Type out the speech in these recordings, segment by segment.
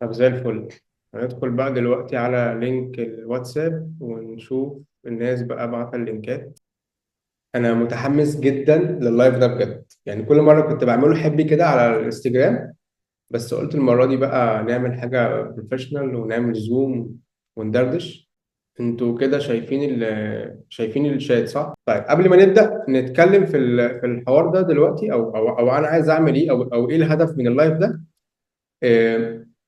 طب زي الفل. هندخل بقى دلوقتي على لينك الواتساب ونشوف الناس بقى بعت اللينكات. انا متحمس جدا لللايف ده بجد، يعني كل مره كنت بعمله حبي كده على الانستجرام، بس قلت المره دي بقى نعمل حاجه بروفيشنال ونعمل زوم وندردش. انتوا كده شايفين الشات صح؟ طيب قبل ما نبدا نتكلم في الحوار ده دلوقتي، او انا عايز اعمل ايه، او ايه الهدف من اللايف ده.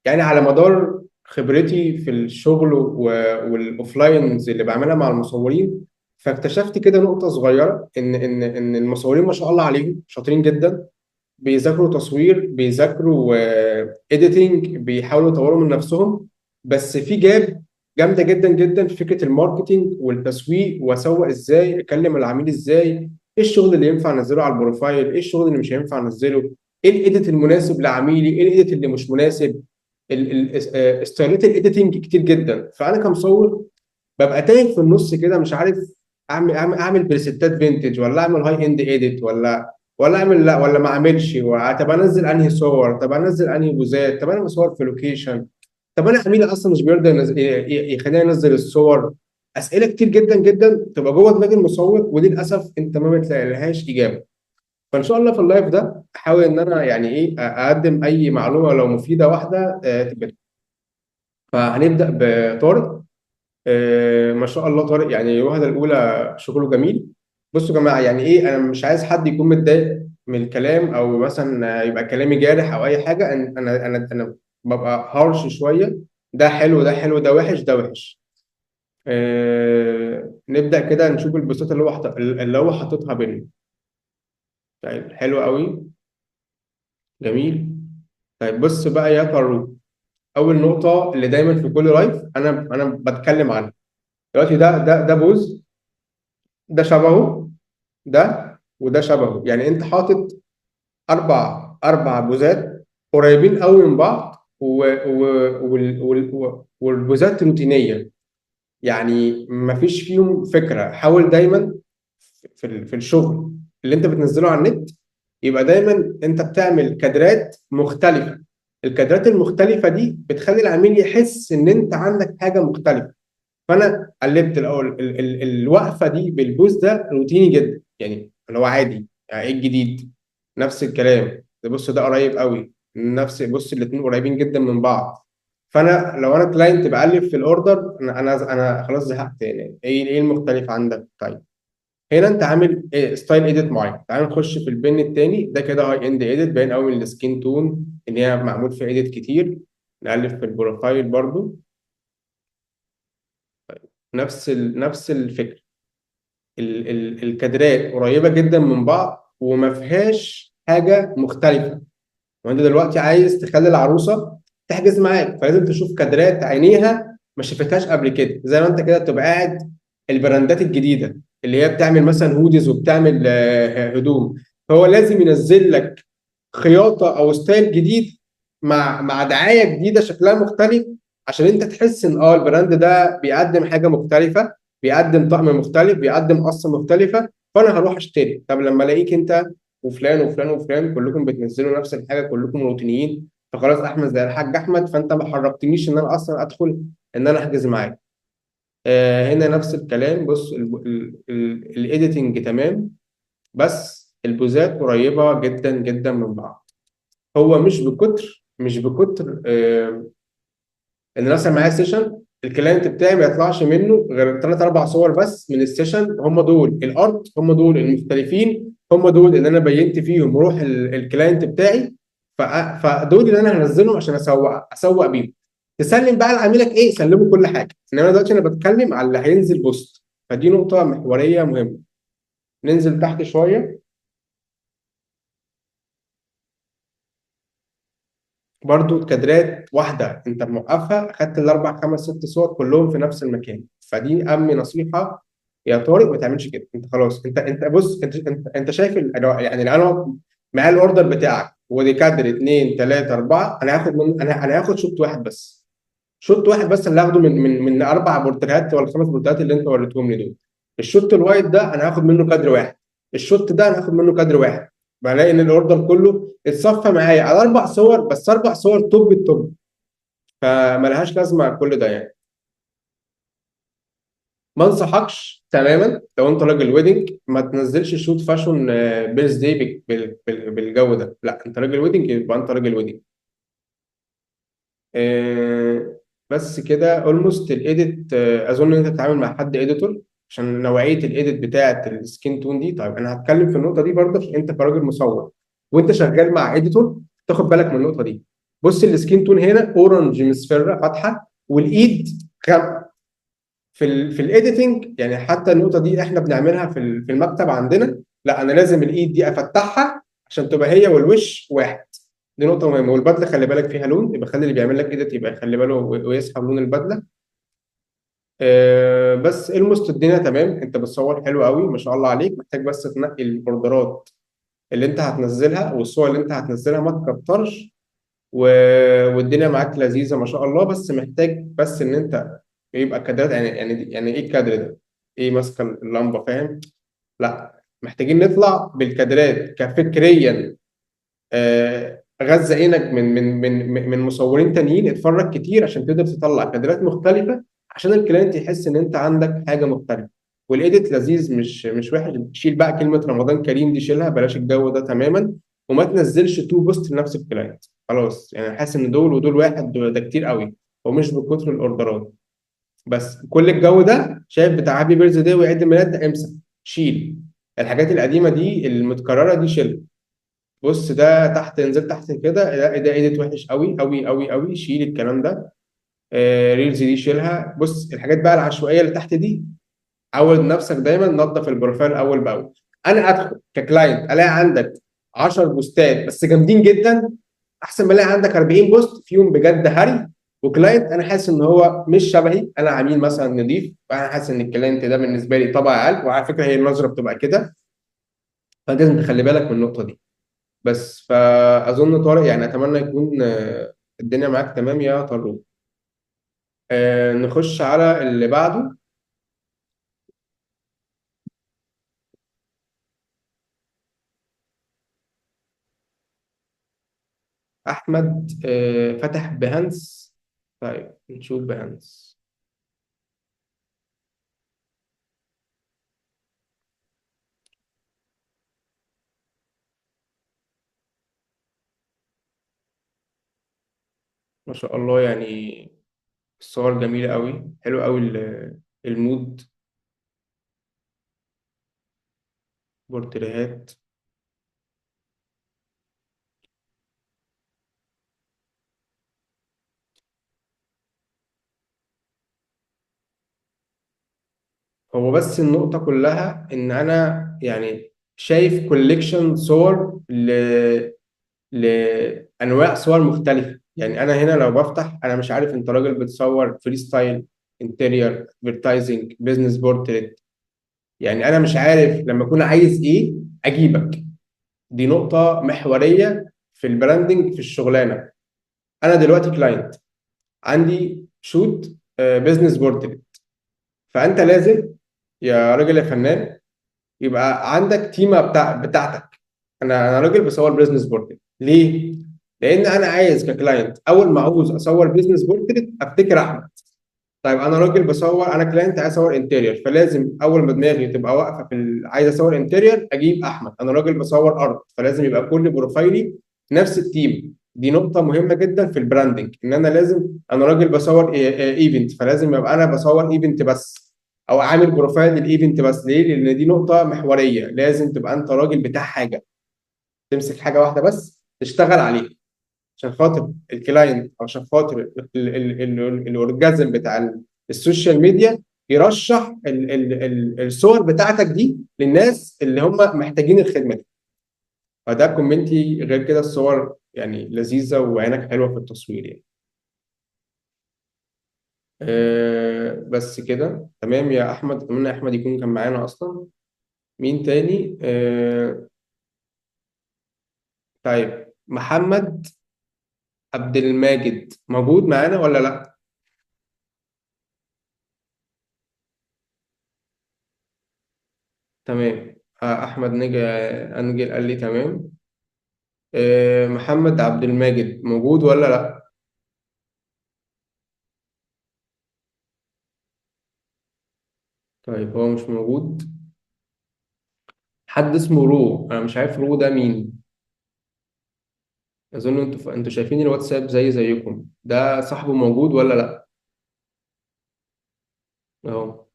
يعني على مدار خبرتي في الشغل والاوفلاينز اللي بعملها مع المصورين، فاكتشفت كده نقطة صغيرة ان المصورين ما شاء الله عليهم شاطرين جدا، بيذاكروا تصوير، بيذاكروا اديتنج، بيحاولوا يطوروا من نفسهم. بس في جاب جامدة جدا جدا في فكرة الماركتينج والتسويق، واسوق ازاي، اكلم العميل ازاي، ايه الشغل اللي ينفع انزله على البروفايل، ايه الشغل اللي مش هينفع انزله، ايه الايديت المناسب لعميلي، ايه الايديت اللي مش مناسب. ستايلات الايديتنج كتير جدا، فانا كمصور ببقى تايه في النص كده، مش عارف اعمل بريسيتات فينتج، ولا اعمل هاي اند ايديت، ولا اعمل، لا ولا ما اعملش. طب انزل انهي صور، طب انزل انهي بوزات، طب انا بصور في لوكيشن، طب انا عميلي اصلا مش بيرضى يخليني انزل الصور. اسئله كتير جدا جدا تبقى جوه دماغ المصور، ودي للاسف انت ما بتلاقي لهاش اجابه. فان شاء الله في اللايف ده احاول ان انا يعني ايه اقدم اي معلومه لو مفيده واحده تبقى. فهنبدا بطارق. ما شاء الله طارق يعني الوهله الاولى شغله جميل. بصوا يا جماعه، يعني ايه، انا مش عايز حد يكون متضايق من الكلام، او مثلا يبقى كلامي جارح او اي حاجه. انا ببقى هارش شويه. ده حلو، ده حلو، ده وحش، ده وحش. نبدا كده نشوف البوستات اللي هو حاططها بينا. طيب حلو قوي، جميل. طيب بص بقى يا كارو، اول نقطه اللي دايما في كل لايف انا بتكلم عنها دلوقتي، ده بوز، ده شبهه، ده وده شبهه. يعني انت حاطط اربع بوزات قريبين قوي من بعض، والبوزات روتينيه، يعني مفيش فيهم فكره. حاول دايما في الشغل اللي انت بتنزله على النت، يبقى دايما انت بتعمل كادرات مختلفه. الكادرات المختلفه دي بتخلي العميل يحس ان انت عندك حاجه مختلفه. فانا قلبت الاول الوقفه دي بالبوز ده روتيني جدا، يعني اللي هو عادي، يعني ايه الجديد؟ نفس الكلام ده. بص ده قريب قوي، نفس، بص الاثنين قريبين جدا من بعض. فانا لو انا كلاينت بقلب في الاوردر، انا خلاص زهقت. يعني ايه المختلف عندك؟ طيب هنا انت عامل إيه ستايل ايديت معين. تعال نخش في البن التاني ده، كده هاي اند ايديت، باين قوي من السكين تون ان هي معمول في ايديت كتير. نقلب في البروفايل برضو، نفس الفكره. الكادرات قريبه جدا من بعض وما فيهاش حاجه مختلفه. وانت دلوقتي عايز تخلي العروسه تحجز معاك، فلازم تشوف كادرات عينيها ما شافتهاش قبل كده. زي ما انت كده تبقى قاعد، البراندات الجديده اللي هي بتعمل مثلا هوديز وبتعمل هدوم، فهو لازم ينزل لك خياطه او ستايل جديد مع دعايه جديده شكلها مختلف، عشان انت تحس ان البراند ده بيقدم حاجه مختلفه، بيقدم طقم مختلف، بيقدم قصه مختلفه. فانا هروح اشتري. طب لما الاقيك انت وفلان وفلان وفلان كلكم بتنزلوا نفس الحاجه، كلكم روتينيين، فخلاص احمد زي الحاج احمد، فانت ما حركتنيش ان انا اصلا ادخل ان انا احجز معاك. هنا نفس الكلام. بص الايديتنج تمام، بس البوزات قريبه جدا جدا من بعض. هو مش بكتر ان مثلا معايا سيشن، الكلاينت بتاعي ما يطلعش منه غير ثلاث اربع صور بس من السيشن، هم دول الارت، هم دول المختلفين، هم دول اللي انا بينت فيهم روح الكلاينت بتاعي. فدول اللي انا هنزلهم عشان اسوق بيهم. تسلم بقى لعميلك ايه؟ سلمه كل حاجه، انما دلوقتي انا بتكلم على اللي هينزل بوست. فدي نقطه محوريه مهمه. ننزل تحت شويه. برضو كادرات واحدة انت موقفها، اخدت الاربع خمس ست صور كلهم في نفس المكان. فدي اهم نصيحة يا طارق، ما تعملش كده. انت خلاص، انت بص، انت شايف يعني لو انا معايا الاوردر بتاعك ودي كادر اثنين ثلاثة أربعة، أنا هاخد من أنا هاخد شوط واحد بس. شوط واحد بس اللي هاخده من اربع بورتريهات ولا خمس بورتريهات اللي انت وريتهم لي دول. الشوط الوايت ده انا هاخد منه كادر واحد، الشوط ده انا هاخد منه كادر واحد. بلاقي ان الاوردر كله اتصفى معايا على اربع صور بس، اربع صور توب التوب. فملهاش لازمه كل ده يعني. ما انصحكش تماما لو انت راجل ويدنج ما تنزلش شوت فاشون بيرث داي بالجو ده. لا، انت راجل ويدنج يبقى انت راجل ويدنج. آه، بس كده اولموست الايديت. اظن ان انت تتعامل مع حد اديتور عشان نوعيه الايديت بتاعه السكين تون دي. طيب انا هتكلم في النقطه دي برضه عشان انت كراجل مصور وانت شغال مع اديتور تاخد بالك من النقطه دي. بص السكين تون هنا اورنج مصفرة فاتحه، والايد غامقه. في الايديتنج يعني حتى النقطه دي احنا بنعملها في المكتب عندنا. لا انا لازم الايد دي افتحها عشان تبقى هي والوش واحد. دي نقطه مهمه. والبدله خلي بالك فيها لون، يبقى خلي اللي بيعمل لك ايديت يبقى يخلي باله ويسحب لون البدله. بس المست الدنيا تمام، انت بتصور حلو قوي ما شاء الله عليك. محتاج بس تنقي الاوردرات اللي انت هتنزلها والصور اللي انت هتنزلها ما تكترش. والدنيا معاك لذيذه ما شاء الله. بس محتاج بس ان انت يبقى كادرات يعني ايه الكادر ده؟ ايه ماسكه اللمبه فاهم؟ لا محتاجين نطلع بالكادرات كفكريا. غذى عينك من مصورين تانيين، اتفرج كتير عشان تقدر تطلع كادرات مختلفه عشان الكلاينت يحس ان انت عندك حاجه مختلفه. والايديت لذيذ مش وحش. شيل بقى كلمه رمضان كريم دي، شيلها بلاش الجو ده تماما. وما تنزلش تو بوست لنفس الكلاينت. خلاص يعني حاسس ان دول ودول واحد، ده كتير قوي ومش بكتر الاوردرات. بس كل الجو ده شايف بتاع هابي بيرث داي وعيد الميلاد ده امسح. شيل الحاجات القديمه دي المتكرره دي، شيل. بص ده تحت، انزل تحت كده، ده ايديت وحش قوي قوي قوي قوي. شيل الكلام ده. ريلز دي شيلها. بص الحاجات بقى العشوائيه اللي تحت دي عود نفسك دايما نظف البروفايل اول باول. انا ادخل ككلاينت الاقي عندك 10 بوستات بس جامدين جدا، احسن ما الاقي عندك 40 بوست فيهم بجد هري. وكلاينت انا حاسس ان هو مش شبهي، انا عميل مثلا نضيف فانا حاسس ان الكلاينت ده بالنسبه لي طبع اقل. وعلى فكره هي النظره بتبقى كده، فلازم تخلي بالك من النقطه دي. بس فاظن طارق يعني اتمنى يكون الدنيا معاك تمام يا طارق. نخش على اللي بعده. احمد فتح بهانس. طيب نشوف بهانس. ما شاء الله يعني الصور جميلة قوي، حلو قوي المود. بورتريهات. هو بس النقطة كلها إن أنا يعني شايف كوليكشن صور لأنواع صور مختلفة. يعني أنا هنا لو بفتح أنا مش عارف أنت راجل بتصور فري ستايل، انتيريور، ادفرتايزنج، بزنس بورتريت. يعني أنا مش عارف لما أكون عايز إيه أجيبك. دي نقطة محورية في البراندنج في الشغلانة. أنا دلوقتي كلاينت عندي شوت بزنس بورتريت، فأنت لازم يا راجل يا فنان يبقى عندك تيمه بتاعتك. انا راجل بصور بزنس بورتريت ليه؟ لان انا عايز ككلاينت اول ما عاوز اصور بزنس بورتريت افتكر احمد. طيب انا راجل بصور، انا كلاينت عايز اصور انتيريور، فلازم اول ما دماغي تبقى واقفه عايز اصور انتيريور اجيب احمد. انا راجل بصور ارض فلازم يبقى كل بروفايلي نفس التيم. دي نقطة مهمة جدا في البراندنج، ان انا لازم، انا راجل بصور ايفنت فلازم يبقى انا بصور ايفنت بس، او عامل بروفايل للايفنت بس. ليه؟ لان دي نقطة محورية. لازم تبقى انت راجل بتاع حاجة، تمسك حاجة واحدة بس تشتغل عليها عشان خاطر الكلاينت، او عشان خاطر الاورجازم بتاع السوشيال ميديا يرشح الصور بتاعتك دي للناس اللي هم محتاجين الخدمه دي. فده كومنتي. غير كده الصور يعني لذيذه وعينك حلوه في التصوير يعني. بس كده تمام يا احمد. اتمنى احمد يكون كان معانا اصلا. مين تاني؟ طيب محمد عبد الماجد موجود معانا ولا لا؟ تمام. احمد انجل قال لي تمام. محمد عبد الماجد موجود ولا لا؟ طيب هو مش موجود. حد اسمه رو، انا مش عارف رو ده مين. اظن انتوا شايفين الواتساب زيكم، ده صاحبه موجود ولا لا؟ اهو.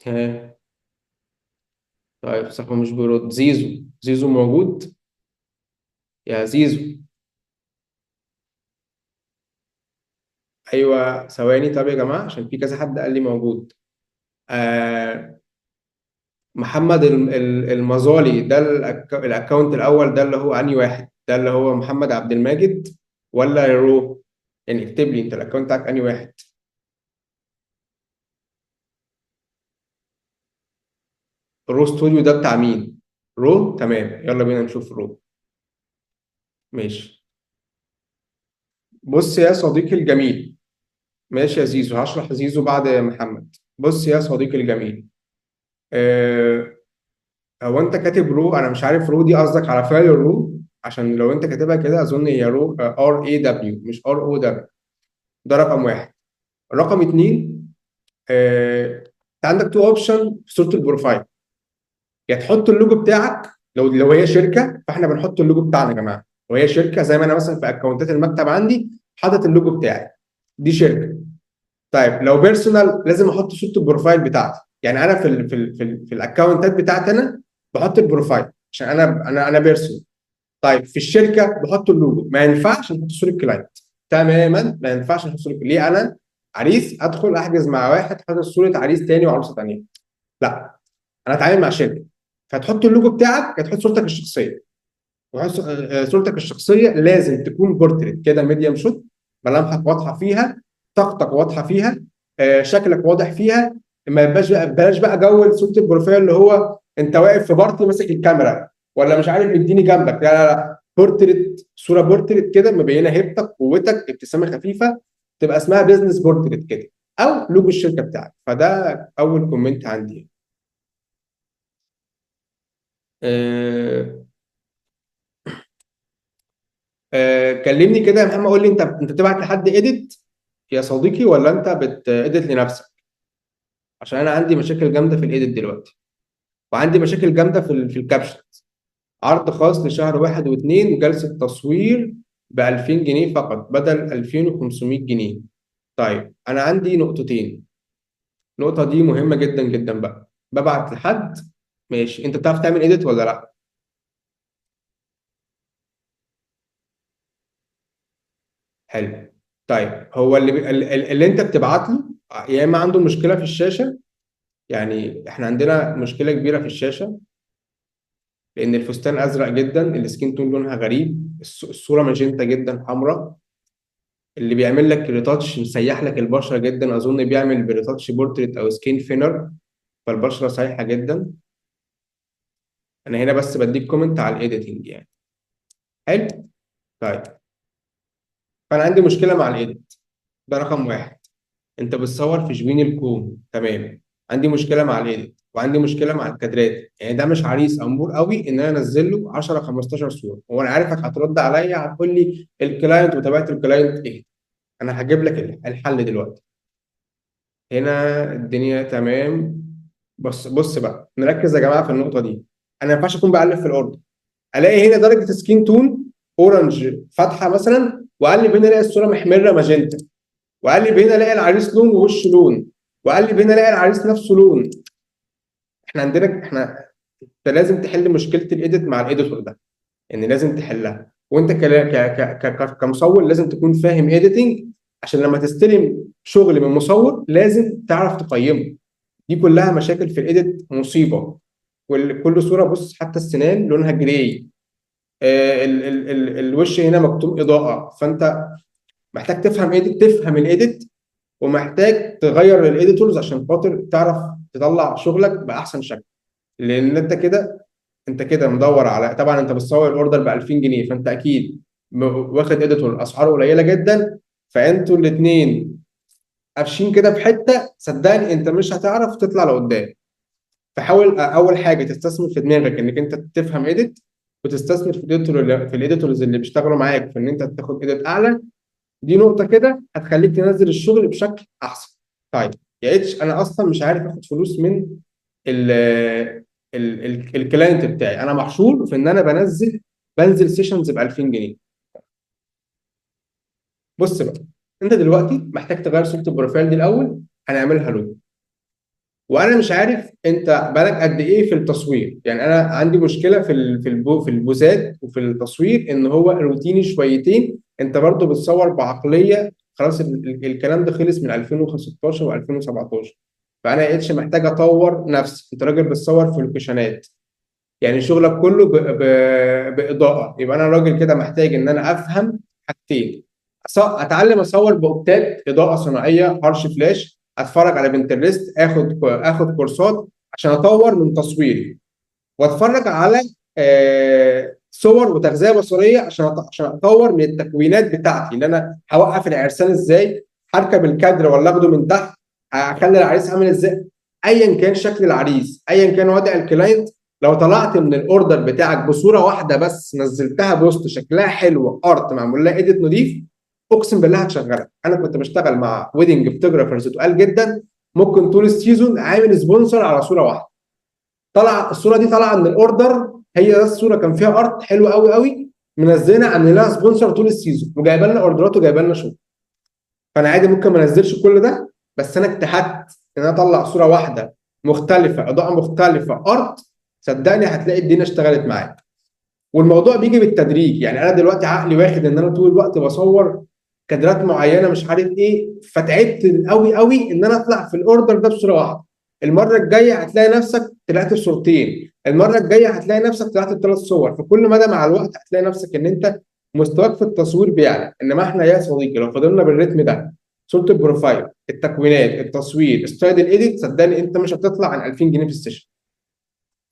ها. طيب صاحبه مش بيرد. زيزو موجود؟ يا زيزو. ايوه ثواني، طب يا جماعه عشان في كذا حد قال لي موجود. آه محمد المظالي ده الاكونت الاول ده اللي هو انهي واحد؟ ده اللي هو محمد عبد الماجد ولا رو؟ يعني اكتب لي انت الاكونت بتاعك انهي واحد. رو ستوديو ده بتاع مين؟ رو، تمام، يلا بينا نشوف رو. ماشي. بص يا صديقي الجميل. ماشي يا زيزو، هشرح زيزو بعد محمد. بص يا صديقي الجميل. آه هو انت كاتب رو، انا مش عارف رو دي قصدك على فايل الرو؟ عشان لو انت كاتبها كده اظن هي رو ار اي دبليو مش ار او دبليو. ده رقم واحد. رقم اتنين، انت عندك تو اوبشن في صوره البروفايل. يا تحط اللوجو بتاعك، لو هي شركه فاحنا بنحط اللوجو بتاعنا يا جماعه. وهي شركه زي ما انا مثلا في اكونتات المكتب عندي حاطط اللوجو بتاعي، دي شركه. طيب لو بيرسونال لازم احط صوره البروفايل بتاعتي. يعني انا في الاكونتات بتاعتي انا بحط البروفايل عشان انا بيرسونال. طيب في الشركه بحط اللوجو، ما ينفعش نحط صوره كلاينت. تماما ما ينفعش نحط صوره. ليه؟ انا عريس ادخل احجز مع واحد حاطط صوره عريس تاني وعروسه تانيه؟ لا، انا اتعامل مع شركه. فتحط اللوجو بتاعك، هتحط صورتك الشخصيه. صورتك الشخصيه لازم تكون بورتريت كده، ميديم شوت، ملامحك واضحه فيها، طاقتك واضحه فيها، شكلك واضح فيها. ما يبقاش بقى، بلاش بقى جو صوره البروفايل اللي هو انت واقف في بارتي ماسك الكاميرا ولا مش عارف مديني جنبك. لا لا لا، بورتريت، صوره بورتريت كده مبينه هيبتك قوتك، ابتسامه خفيفه، تبقى اسمها بيزنس بورتريت كده، او لوجو الشركه بتاعك. فده اول كومنت عندي. آه، كلمني كده يا محمد، قول لي انت بتبعت لحد ايديت يا صديقي ولا انت بتأديت لنفسك؟ عشان انا عندي مشاكل جامده في الايديت دلوقتي، وعندي مشاكل جامده في الكابشن. عرض خاص لشهر واحد واثنين، جلسه تصوير ب 2000 جنيه فقط بدل 2500 جنيه. طيب انا عندي نقطتين. النقطه دي مهمه جدا جدا بقى. ببعت لحد. ماشي، انت بتعرف تعمل ايديت ولا لا؟ حلو. طيب هو اللي انت بتبعت له يا اما عنده مشكله في الشاشه. يعني احنا عندنا مشكله كبيره في الشاشه، لان الفستان ازرق جدا، السكين تون لونها غريب، الصوره ماجنتا جدا حمراء. اللي بيعمل لك ريتاتش مسيح لك البشره جدا، اظن بيعمل بريتاتش بورتريت او سكين فينر، فالبشره سايحه جدا. انا هنا بس بديك كومنت على الايديتنج يعني. حلو. طيب فانا عندي مشكله مع الايديت، ده رقم واحد. انت بتصور في شبين الكوم، تمام. عندي مشكله مع الايديت وعندي مشكله مع الكادرات. يعني ده مش عريس امور قوي ان انا انزل له 10 15 صوره. هو انا عارفك هترد عليا هتقول لي الكلاينت وتابعت الكلاينت ايه. انا هجيب لك الحل دلوقتي. هنا الدنيا تمام. بص بقى نركز يا جماعه في النقطه دي. انا ما ينفعش اكون بألف في الاوردر، الاقي هنا درجه سكين تون اورنج فاتحه مثلا، واقلب هنا الاقي الصوره محمره ماجنتا، واقلب هنا الاقي العريس لون ووش لون، واقلب هنا الاقي العريس نفسه لون. انت لازم تحل مشكله الايديت مع الايديتور ده. ان لازم تحلها، وانت كمصور لازم تكون فاهم ايديتنج، عشان لما تستلم شغل من مصور لازم تعرف تقيمه. دي كلها مشاكل في الايديت مصيبه. كل صوره، بص حتى السنان لونها جراي، الوش هنا مكتوم اضاءه. فانت محتاج تفهم ايديت، تفهم الايديت، ومحتاج تغير الايديتورز عشان خاطر تعرف تطلع شغلك باحسن شكل. لان انت كده مدور على، طبعا انت بتصور الاوردر ب 2000 جنيه، فانت اكيد واخد اديتور اسعاره قليله جدا. فانتوا الاثنين قافشين كده في حته، صدقني انت مش هتعرف تطلع لقدام. فحاول اول حاجه تستثمر في دماغك انك انت تفهم اديت، وتستثمر في الايديتورز اللي بيشتغلوا معاك في ان انت تاخد اديت اعلى. دي نقطه كده هتخليك تنزل الشغل بشكل احسن. طيب يا اتش، انا اصلا مش عارف اخد فلوس من ال الكلاينت بتاعي. انا محشور في ان انا بنزل سيشنز ب 2000 جنيه. بص بقى، انت دلوقتي محتاج تغير صوره البروفايل دي الاول. هنعملها له. وانا مش عارف انت بالك قد ايه في التصوير. يعني انا عندي مشكله في البوزات وفي التصوير، ان هو روتيني شويتين. انت برضو بتصور بعقليه، خلاص الكلام ده خلص من 2016 و2017. فانا يا اتش محتاج اطور نفسي. انت راجل بتصور في لوكيشنات، يعني شغلك كله باضاءه. يبقى انا راجل كده محتاج ان انا افهم حاجتين: اتعلم اصور باوتات اضاءه صناعيه هارش فلاش، اتفرج على بنترست، اخد كورسات عشان اطور من تصويري، واتفرج على صور وتغذيه بصريه عشان اطور من التكوينات بتاعتي. ان انا هوقف العرسان ازاي، هركب الكادر ولا اخده من تحت، هخلي العريس عامل ازاي. ايا كان شكل العريس، ايا كان وضع الكلاينت، لو طلعت من الاوردر بتاعك بصوره واحده بس، نزلتها بوست شكلها حلو، ارت معمول لها ايديت نضيف، اقسم بالله هتشغلك. انا كنت بشتغل مع ويدنج فوتوجرافرز تقال جدا، ممكن طول السيزون عامل سبونسر على صوره واحده. طلع الصوره دي طالعه من الاوردر، هي ده الصوره كان فيها ارت حلو قوي قوي، منزلنا عاملين لها سبونسر طول السيزون، وجايبه لنا اوردرات وجايبه لنا شغل. فانا عادي ممكن ما انزلش كل ده، بس انا اجتهدت ان انا اطلع صوره واحده مختلفه، اضاءه مختلفه، ارت. صدقني هتلاقي الدنيا اشتغلت معاك. والموضوع بيجي بالتدريج. يعني انا دلوقتي عقلي واخد ان انا طول الوقت بصور كادرات معينه مش عارف ايه، فتعبت قوي قوي ان انا اطلع في الاوردر ده بصوره واحده. المره الجايه هتلاقي نفسك طلعت في صورتين، المره الجايه هتلاقي نفسك طلعت بثلاث صور. فكل مدى مع الوقت هتلاقي نفسك ان انت مستواك في التصوير بيعلى. انما احنا يا صديقي لو فضلنا بالريتم ده، صوره البروفايل، التكوينات، التصوير، ستايل الايديت، صدقني انت مش هتطلع عن 2000 جنيه في السيشن.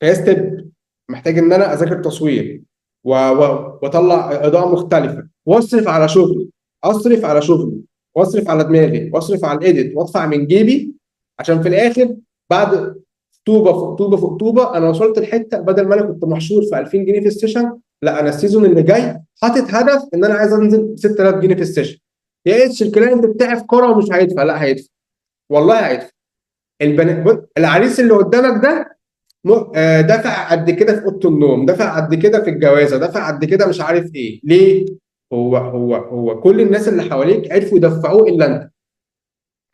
فهي ستيب. محتاج ان انا اذاكر تصوير واطلع اضاءه مختلفه، واصرف على شغلي، اصرف على شغلي، واصرف على دماغي، واصرف على الايديت، وادفع من جيبي، عشان في الاخر بعد طوبه فوق طوبه فوق طوبه انا وصلت لحته، بدل ما انا كنت محشور في 2000 جنيه في السيشن، لا انا السيزون اللي جاي حاطط هدف ان انا عايز انزل 6000 جنيه في السيشن. يا اتش الكلاينت بتاعي في كوره ومش هيدفع، لا هيدفع، والله هيدفع. العريس اللي قدامك ده دفع قد كده في اوضه النوم، دفع قد كده في الجوازه، دفع قد كده مش عارف ايه ليه. هو كل الناس اللي حواليك عرفوا يدفعوه الا انت.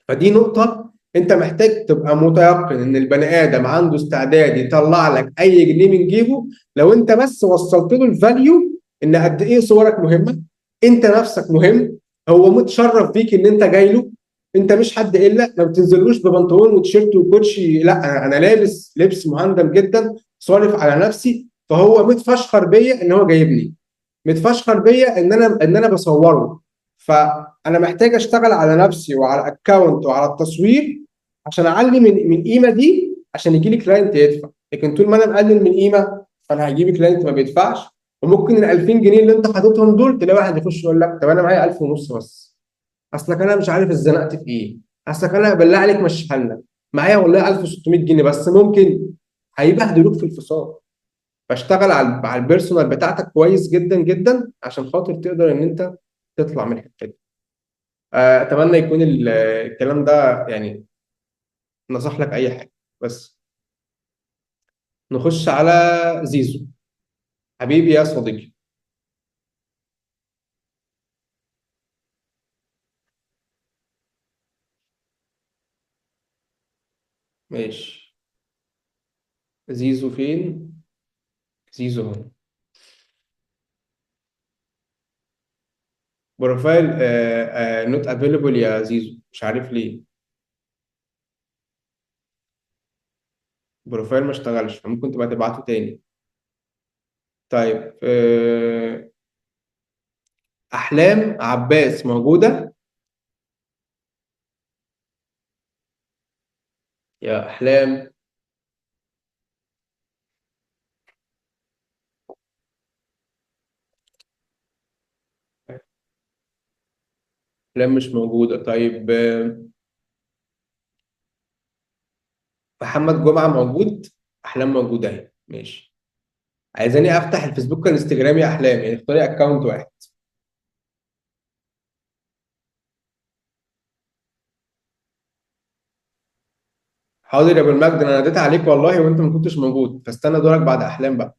فدي نقطه انت محتاج تبقى متيقن ان البني ادم عنده استعداد يطلع لك اي جنيه من جيبه، لو انت بس وصلت له الفاليو ان قد ايه صورك مهمه، انت نفسك مهم، هو متشرف بيك ان انت جاي له. انت مش حد الا، ما بتنزلوش ببنطلون وتيشيرت وكوتشي، لا انا لابس لبس مهندم جدا، صارف على نفسي، فهو متفشخر بيا ان هو جايبني، متفشخر بيا ان انا بصوره. فانا محتاج اشتغل على نفسي وعلى الاكونت وعلى التصوير عشان اعلي من القيمه دي، عشان يجي لي كلاينت يدفع. لكن طول ما انا مقلل من قيمه، فانا هيجي لي كلاينت ما بيدفعش. وممكن ال 2000 جنيه اللي انت حاططهم دول تلاقي واحد يخش يقول لك طب انا معايا 1000 ونص بس، اصلك انا مش عارف اتزنقت في ايه، اصلك انا بالله عليك مشيها لنا، معايا والله 1600 جنيه بس، ممكن هيبهدلوك في الفصال. فاشتغل على البيرسونال بتاعتك كويس جدا جدا عشان خاطر تقدر ان انت تطلع من الحته دي. اتمنى يكون الكلام ده يعني نصح لك اي حاجه. بس نخش على زيزو، حبيبي يا صديقي. ماشي. زيزو فين؟ زيزو هون. بروفايل نوت افيلبل يا زيزو، مش عارف ليه. بروفايل ما اشتغلش، ممكن تبقى تبعته تاني. طيب احلام عباس موجوده؟ يا احلام. احلام مش موجوده. طيب محمد جمعه موجود؟ احلام موجوده اهي، ماشي. عايزاني افتح الفيسبوك والانستجرام يا احلام؟ يعني اختاري اكونت واحد. حاضر يا ابو المجد، انا ناديت عليك والله وانت ما كنتش موجود، فاستنى دورك بعد احلام بقى.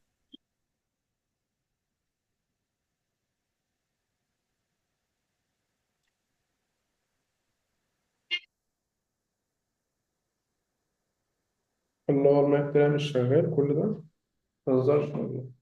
الله، المايك طلع مش شغال كل ده؟ ما تهزرش والله.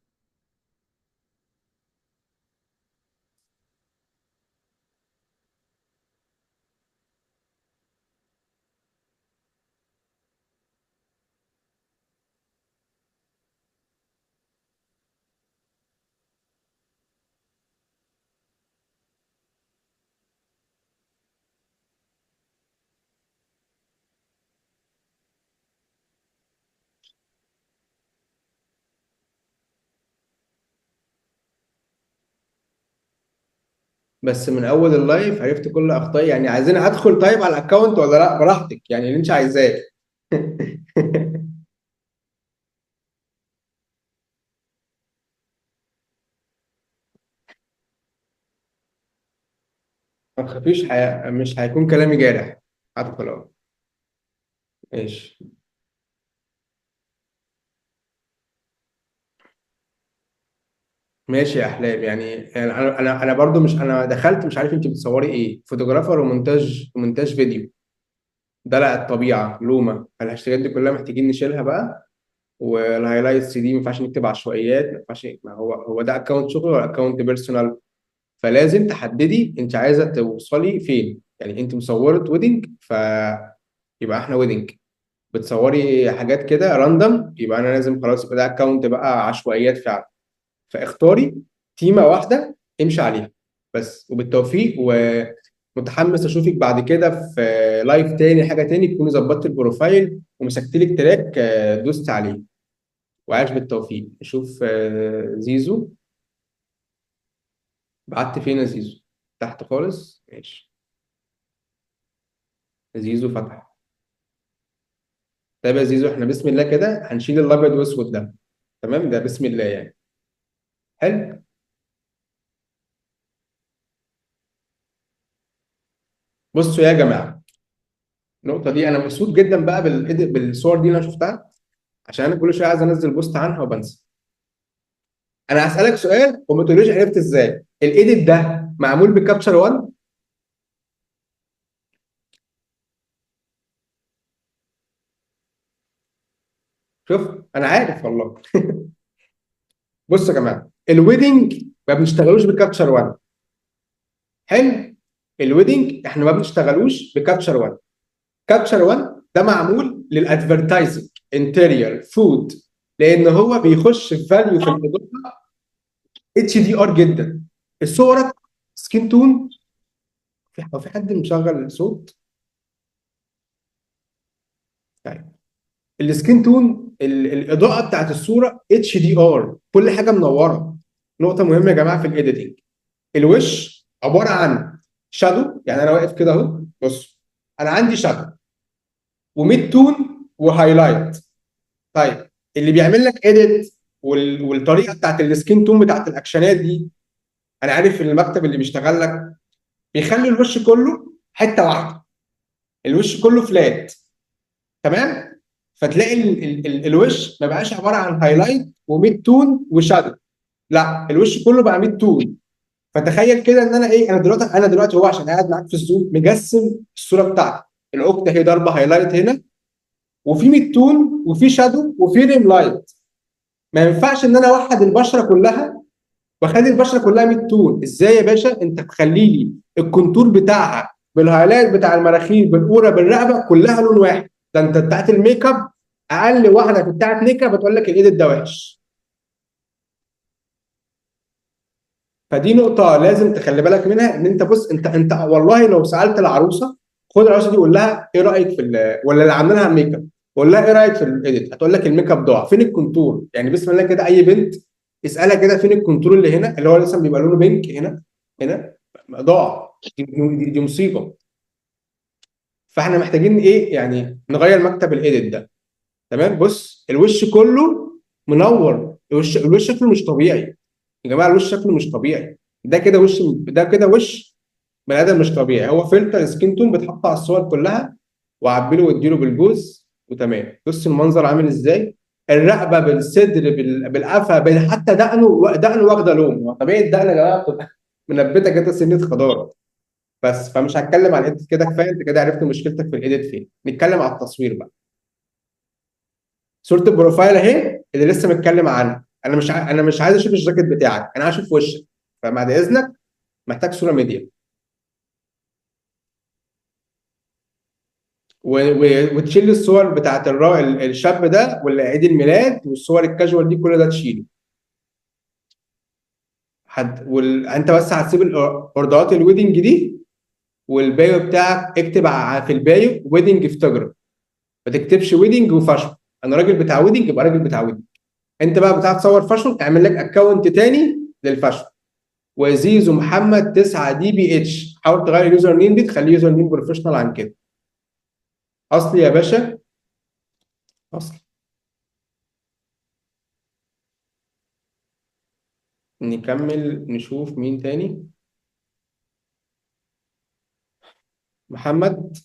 بس من اول اللايف عرفت كل اخطائي، يعني عايزين ادخل طيب على الاكونت ولا لا؟ براحتك يعني اللي انت عايزاه. ما تخافيش، مش هيكون كلامي جارح. هدخل اهو. ماشي. ماشي يا احلام، يعني انا برضو مش، انا دخلت مش عارف انت بتصوري ايه، فوتوغرافر ومونتاج فيديو. دلع الطبيعه لوما، فالهاشتاجات دي كلها محتاجين نشيلها بقى. والهايلايتس دي ما ينفعش نكتب عشوائيات، ما ينفعش، ما هو ده اكونت شغل ولا اكونت بيرسونال؟ فلازم تحددي انت عايزه توصلي فين، يعني انت مصوره ويدنج يبقى احنا ويدنج. بتصوري حاجات كده راندوم، يبقى انا لازم خلاص يبقى ده اكونت بقى عشوائيات فعلا. فاختاري تيمه واحده امشي عليها بس، وبالتوفيق. ومتحمس اشوفك بعد كده في لايف تاني، حاجه تاني تكوني ظبطت البروفايل ومسكت لك تراك دوست عليه. وعاش بالتوفيق. نشوف زيزو. بعت فين يا زيزو؟ تحت خالص، ماشي. زيزو فتح. طيب يا زيزو، احنا بسم الله كده هنشيل الابيض والاسود ده. تمام، ده بسم الله يعني. حلو. بصوا يا جماعه، النقطه دي انا مبسوط جدا بقى بالصور دي اللي انا شفتها، عشان انا كل شويه عايز انزل بوست عنها وبنسى. انا هسالك سؤال وما تقوليش عرفت ازاي. الايديت ده معمول بكابتشر 1؟ شوف، انا عارف والله. بصوا يا جماعه، الويدنج ما بنشتغلوش بكابتشر 1. حلو. الويدنج احنا ما بنشتغلوش بكابتشر 1. كابتشر 1 ده معمول للادفرتايزنج، انتيريور فود، لان هو بيخش في فاليو في الاضاءه اتش دي ار جدا. الصورة سكين تون. هو في حد مشغل الصوت؟ طيب. السكين تون، الاضاءه بتاعت الصوره اتش دي ار، كل حاجه منوره. نقطه مهمه يا جماعه في الايديتنج، الوش عباره عن شادو. يعني انا واقف كده اهو، بص، انا عندي شادو وميد تون وهايلايت. طيب، اللي بيعمل لك ايديت والطريقه بتاعت السكين تون بتاعت الاكشنات دي، انا عارف ان المكتب اللي بيشتغل لك بيخلي الوش كله حته واحده، الوش كله فلات. تمام. فتلاقي الوش ما بقاش عباره عن هايلايت وميد تون وشادو، لا، الوش كله بقى ميد تون. فتخيل كده ان انا ايه، انا دلوقتي هو عشان قاعد معاك في الزوم مجسم الصوره بتاعتي. الاوكتا هي ضربه هايلايت هنا، وفي ميد تون وفي شادو وفي ريم لايت. ما ينفعش ان انا اوحد البشره كلها واخلي البشره كلها ميد تون. ازاي يا باشا انت تخلي لي الكونتور بتاعها بالهايلايت بتاع المراخير بالقوره بالرقبه كلها لون واحد؟ ده انت بتاعت الميك اب، اقل واحده في بتاعت ميك اب بتقول لك الايديت ده وحش. فدي نقطه لازم تخلي بالك منها، ان انت بص، انت والله لو سالت العروسه، خد العروسه دي قول لها ايه رايك في ولا اللي عامله لها الميك اب، قول لها ايه رايك في الايديت، هتقول لك الميك اب ضاع. فين الكونتور؟ يعني بسم الله كده، اي بنت اسالها كده فين الكونتور اللي هنا، اللي هو لسه بيبقى لونه بينك هنا، هنا ضاع. دي مصيبه. فاحنا محتاجين ايه يعني؟ نغير مكتب الايديت ده. تمام. بص، الوش كله منور، الوش شكله مش طبيعي. يا جماعه الوش شكله مش طبيعي. ده كده وش بني ادم مش طبيعي. هو فلتر سكين تون بتحط على الصور كلها، وعبله واديله بالجوز وتمام. بص المنظر عامل ازاي، الرقبه بالصدر بالقفا حتى دقنه واخده لون. هو طبيعي الدقن يا جماعه بتبقى منبته كده سنه خضار. بس فمش هتكلم على الايديت كده، كفايه انت كده عرفت مشكلتك في الايديت فين. نتكلم على التصوير بقى. صوره البروفايل اهي اللي لسه متكلم عنها. انا مش عايز اشوف الجاكيت بتاعك، انا عايز اشوف وشك. فبعد اذنك محتاج صوره ميديا وتشيل الصور بتاعت الشاب ده والعيد الميلاد والصور الكاجوال دي، كل ده تشيله. انت بس هتسيب الاوردرات الويدنج دي، والبايو بتاعك اكتب في البايو ويدنج فوتوجراف، ما تكتبش ويدنج وفاشن. انا راجل بتاع ويدنج، يبقى راجل بتاع ويدنج. انت بقى بتاع تصور فاشن، اعمل لك اكونت تاني للفاشن، وزيزو محمد 9 دي بي اتش. حاول تغير اليوزر نيم دي، تخليه يوزر نيم بروفيشنال عن كده. اصلي يا باشا، اصلي. نكمل نشوف مين تاني. محمد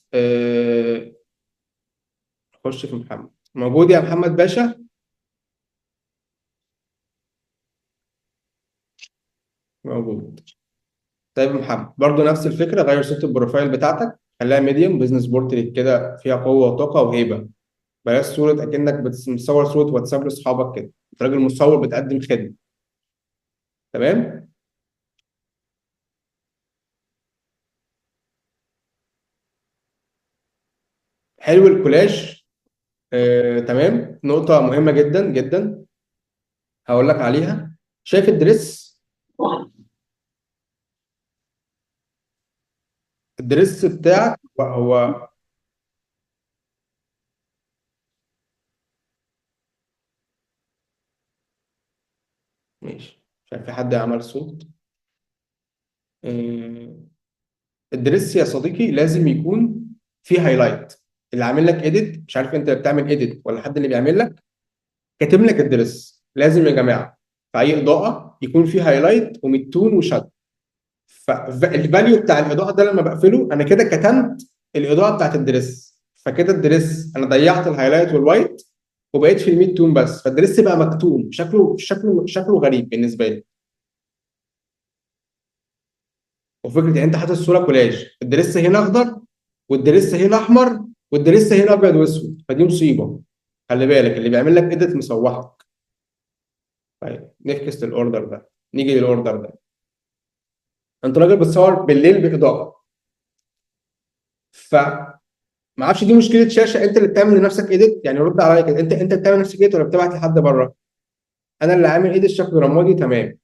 خش في محمد. موجود يا محمد باشا؟ موجود. طيب يا محمد، برضو نفس الفكره، غير صوره البروفايل بتاعتك، خليها ميديوم بزنس بورتريت كده، فيها قوه وطاقه وهيبه. بلاش صوره اكنك بتصور صوره واتساب لاصحابك كده. انت راجل مصور بتقدم خدمه. تمام. حلو الكولاج. تمام. نقطه مهمه جدا جدا هقول لك عليها. شايف الدريس؟ الدريس بتاعك هو ماشي. مش عارف في حد عمل صوت. آه، الدريس يا صديقي لازم يكون فيه هايلايت. اللي عامل لك اديت، مش عارف انت بتعمل اديت ولا حد اللي بيعمل لك، كاتب لك الدريس لازم يا جماعه في اي اضاءه يكون فيه هايلايت وميدتون وشادو. فالفاليو بتاع الاضاءه ده لما بقفله انا كده كتمت الاضاءه بتاعت الدريس، فكده الدريس انا ضيعت الهايلايت والوايت وبقيت في الميد تون بس، فالدريس بقى مكتوم، شكله غريب بالنسبه لي. وفكره ان انت حاطط الصوره كولاج، الدريس هنا اخضر والدريس هنا احمر والدريس هنا ابيض واسود، فدي مصيبه. خلي بالك اللي بيعمل لك اديت مسوحك. طيب نفكس الاوردر ده، نيجي للاوردر ده. انت راجل بتصور بالليل باضاءه، فما اعرفش دي مشكله شاشه، انت اللي بتعمل لنفسك اديت يعني؟ رد عليا كده، انت بتعمل نفسك اديت ولا بتبعت لحد بره؟ انا اللي عامل اديت شكله رمادي تمام.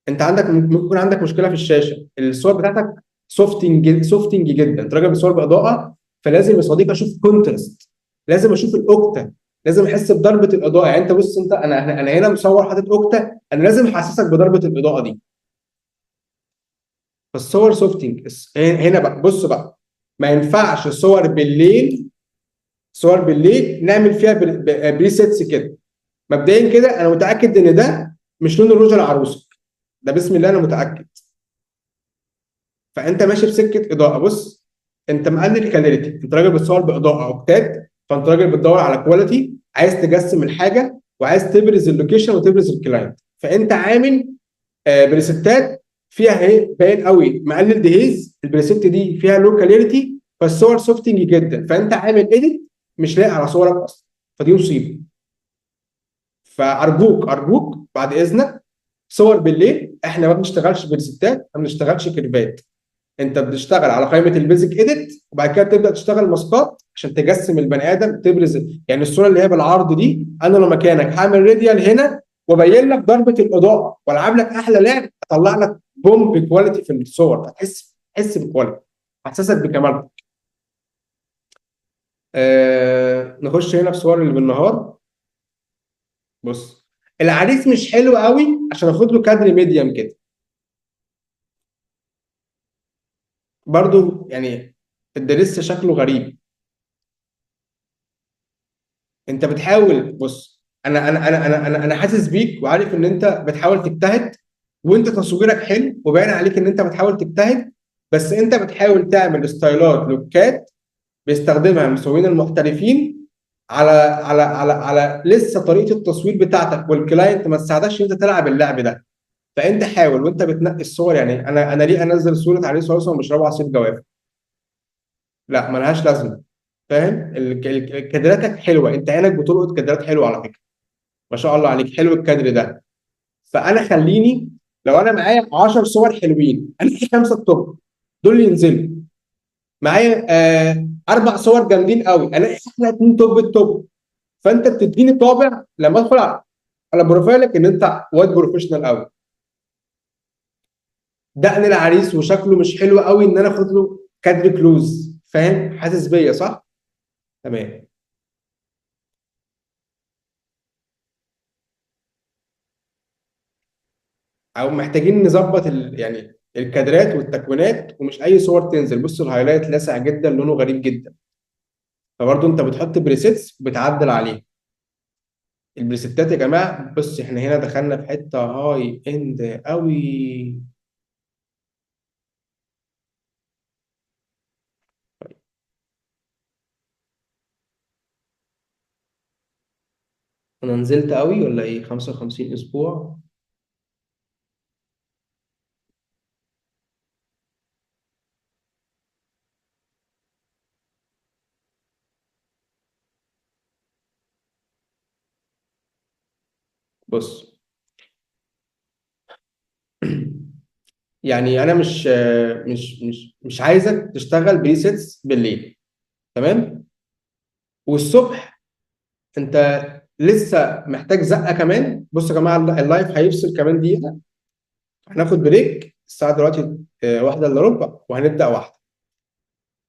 انت عندك ممكن يكون عندك مشكله في الشاشه، الصور بتاعتك سوفتنج جدا. انت راجل بتصور باضاءه، فلازم يا صديقي اشوف كونتراست، لازم اشوف الاوكتا، لازم احس بضربه الاضاءه. يعني انت بص، انا هنا مصور حاطط اوكتا، انا لازم احسسك بضربه الاضاءه دي. فالصور سوفتنج هنا بقى. بص بقى، ما ينفعش الصور بالليل، صور بالليل نعمل فيها بريسيتس كده. مبدئيا كده انا متاكد ان ده مش لون الروج العروسه، ده بسم الله انا متاكد. فانت ماشي بسكه اضاءه. بص، انت مقلل كاليريتي، انت راجل بتصور باضاءه اوكتات، فانت راجل بتدور على كواليتي، عايز تجسم الحاجه وعايز تبرز اللوكيشن وتبرز الكلاينت. فانت عامل بريستات فيها ايه باين قوي، مقلل دهيز، البريست دي فيها لو كاليريتي، فالصور سوفتنج جدا، فانت عامل اديت مش لاقي على صورك اصلا، فدي مصيبه. فارجوك بعد اذنك، صور بالليل احنا ما بنشتغلش بريستات، ما بنشتغلش كيرفات. انت بتشتغل على قائمه البيزك اديت، وبعد كده تبدا تشتغل ماسكات عشان تجسم البني ادم، تبرز. يعني الصوره اللي هي بالعرض دي، انا لو مكانك هعمل راديال هنا وابين لك ضربه الاضاءه والعب لك احلى لعب، اطلع لك بوم بكواليتي في الصور، هتحس بكواليتي، احساسك بكمال. نخش هنا في صور اللي بالنهار. بص، العريس مش حلو قوي عشان اخد له كادر ميديم كده برضو يعني. ده لسه شكله غريب. انت بتحاول، بص انا حاسس بيك وعارف ان انت بتحاول تجتهد، وانت تصويرك حلو وباين عليك ان انت بتحاول تجتهد، بس انت بتحاول تعمل ستايلات لوكات بيستخدمها المصورين المحترفين على لسه طريقه التصوير بتاعتك، والكلاينت ما تساعدكش ان انت تلعب اللعب ده. فانت حاول وانت بتنقي الصور. يعني انا ليه انزل صوره عليه صور وهم بيشربوا عصير جوافه؟ لا، ملهاش لازمه. فاهم؟ كادراتك حلوه، انت عينك بتلقط كادرات حلوه على فكره. ما شاء الله عليك، حلو الكادر ده. فانا خليني، لو انا معايا 10 صور حلوين انا في خمسه التوب دول اللي ينزلوا معايا. اربع صور جامدين قوي الاقي احنا اتنين توب التوب. فانت بتديني طابع لما ادخل على بروفايلك ان انت واد بروفيشنال قوي. دقن العريس وشكله مش حلو قوي ان انا اخد له كادر كلوز. فاهم؟ حاسس بيا صح؟ تمام. او محتاجين نظبط يعني الكادرات والتكوينات، ومش اي صور تنزل. بص الهايلايت لاسع جدا، لونه غريب جدا. فبرضه انت بتحط بريسيتس وبتعدل عليه. البريسيتات يا جماعه، بص احنا هنا دخلنا في حته هاي اند قوي. انا نزلت قوي ولا ايه؟ 55 اسبوع. بص يعني انا مش عايزك تشتغل بريسيتس بالليل. تمام. والصبح انت لسه محتاج زقه كمان. بص يا جماعه، اللايف هيفصل كمان دقيقه. هناخد بريك الساعه دلوقتي واحدة الا ربع، وهنبدا واحده.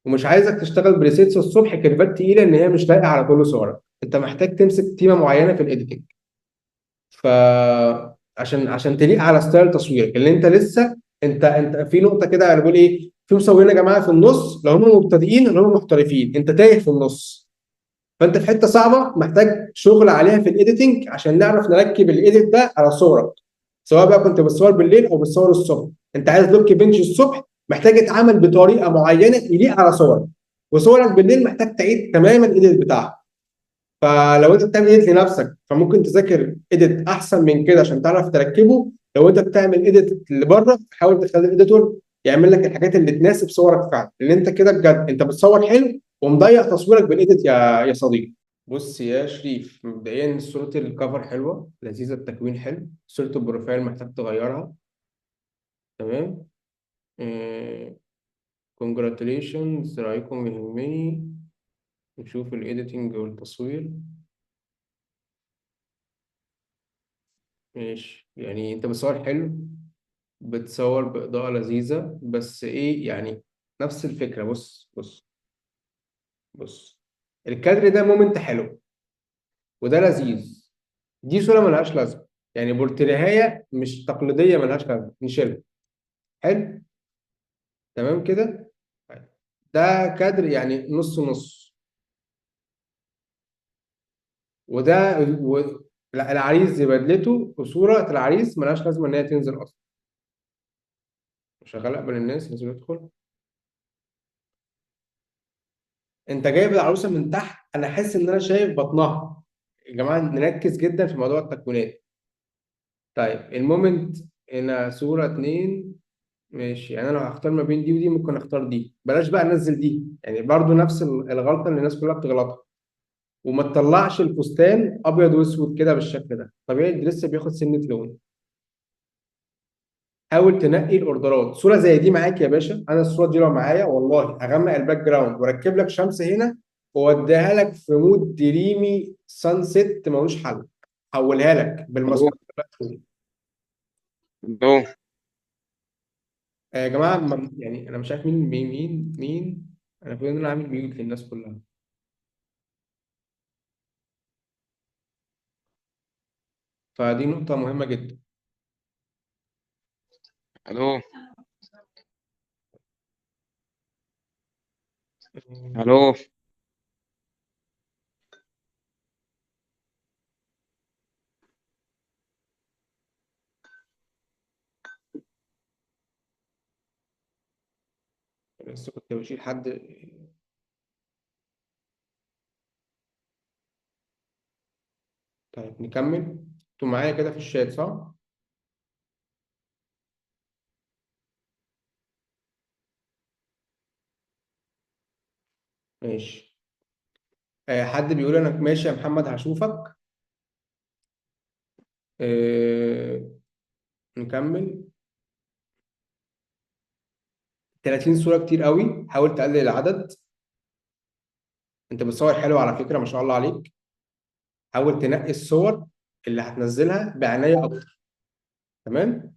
ومش عايزك تشتغل بريسيتس الصبح كيرفات تقيله ان هي مش لايقه على كل صورك. انت محتاج تمسك تيمه معينه في الايديتنج. ف عشان تليق على ستايل تصويرك اللي انت لسه. انت في نقطه كده، انا بقول ايه، في مصورين يا جماعه في النص، لو هم مبتدئين اللي هم محترفين، انت تايه في النص. فانت في حته صعبه محتاج شغل عليها في الايديتنج عشان نعرف نركب الايديت ده على صورك. سواء بقى كنت بتصور بالليل او بتصور الصبح. انت عايز لوك بنش الصبح محتاج يتعمل بطريقه معينه يليق على صورك. وصورك بالليل محتاج تعيد تماما الايديت بتاعها. فلو انت بتعمل ايديت لنفسك فممكن تذاكر ايديت احسن من كده عشان تعرف تركبه. لو انت بتعمل ايديت لبره حاول تخلي الايديتور يعمل لك الحاجات اللي تناسب صورك فعلا، لان انت كده بجد انت بتصور حلو ومضيع تصويرك بالايديت يا صديقي. بص يا شريف، مبدئيا صورة الكفر حلوة لذيذة، التكوين حلو. صورة البروفايل محتاج تغيرها. تمام. كونجراتيليشنز، رأيكم يهمني. نشوف الايديتنج والتصوير. ماشي، يعني انت بتصور حلو، بتصور بإضاءة لذيذة، بس ايه يعني، نفس الفكرة. بص الكادر ده مومنت حلو وده لذيذ. دي صورة ملهاش لازمة، يعني بورتريهاية مش تقليدية ملهاش لازمة، نشيلها. حلو. تمام كده. طيب. ده كادر يعني نص نص. وده لا، العريس دي بدلته وصورة العريس ملهاش لازمة إن هي تنزل أصلا. شغال أقبل الناس لازم يدخل. أنت جايب العروسة من تحت، أنا حاسس إن أنا شايف بطنها. يا جماعة نركز جدا في موضوع التكوينات. طيب المومنت هنا صورة اتنين. ماشي، يعني أنا لو هختار ما بين دي ودي ممكن أختار دي. بلاش بقى ننزل دي، يعني برضو نفس الغلطة اللي الناس كلها بتغلطها. وما تطلعش الفستان ابيض واسود كده بالشكل ده، طبيعي لسه بياخد سنه لون. حاول تنقي الاوردرات. صوره زي دي معاك يا باشا، انا الصوره دي لو معايا والله اغمق الباك جراوند واركب لك شمس هنا واديها لك في مود دريمي سانسيت ملوش حل. حولها لك الو بالمسطره. الو يا جماعه يعني انا مش عارف مين. انا المفروض ان انا عامل ميوت للناس كلها. فدي نقطه مهمه جدا. الو الو بس كنت بشيل حد. طيب نكمل. انتوا معايا كده في الشات صح؟ ماشي. حد بيقول انا ماشي يا محمد هشوفك. آه نكمل. 30 صورة كتير قوي، حاول تقلل العدد. انت بتصور حلو على فكرة، ما شاء الله عليك. حاول تنقي الصور اللي هتنزلها بعناية اكتر. تمام.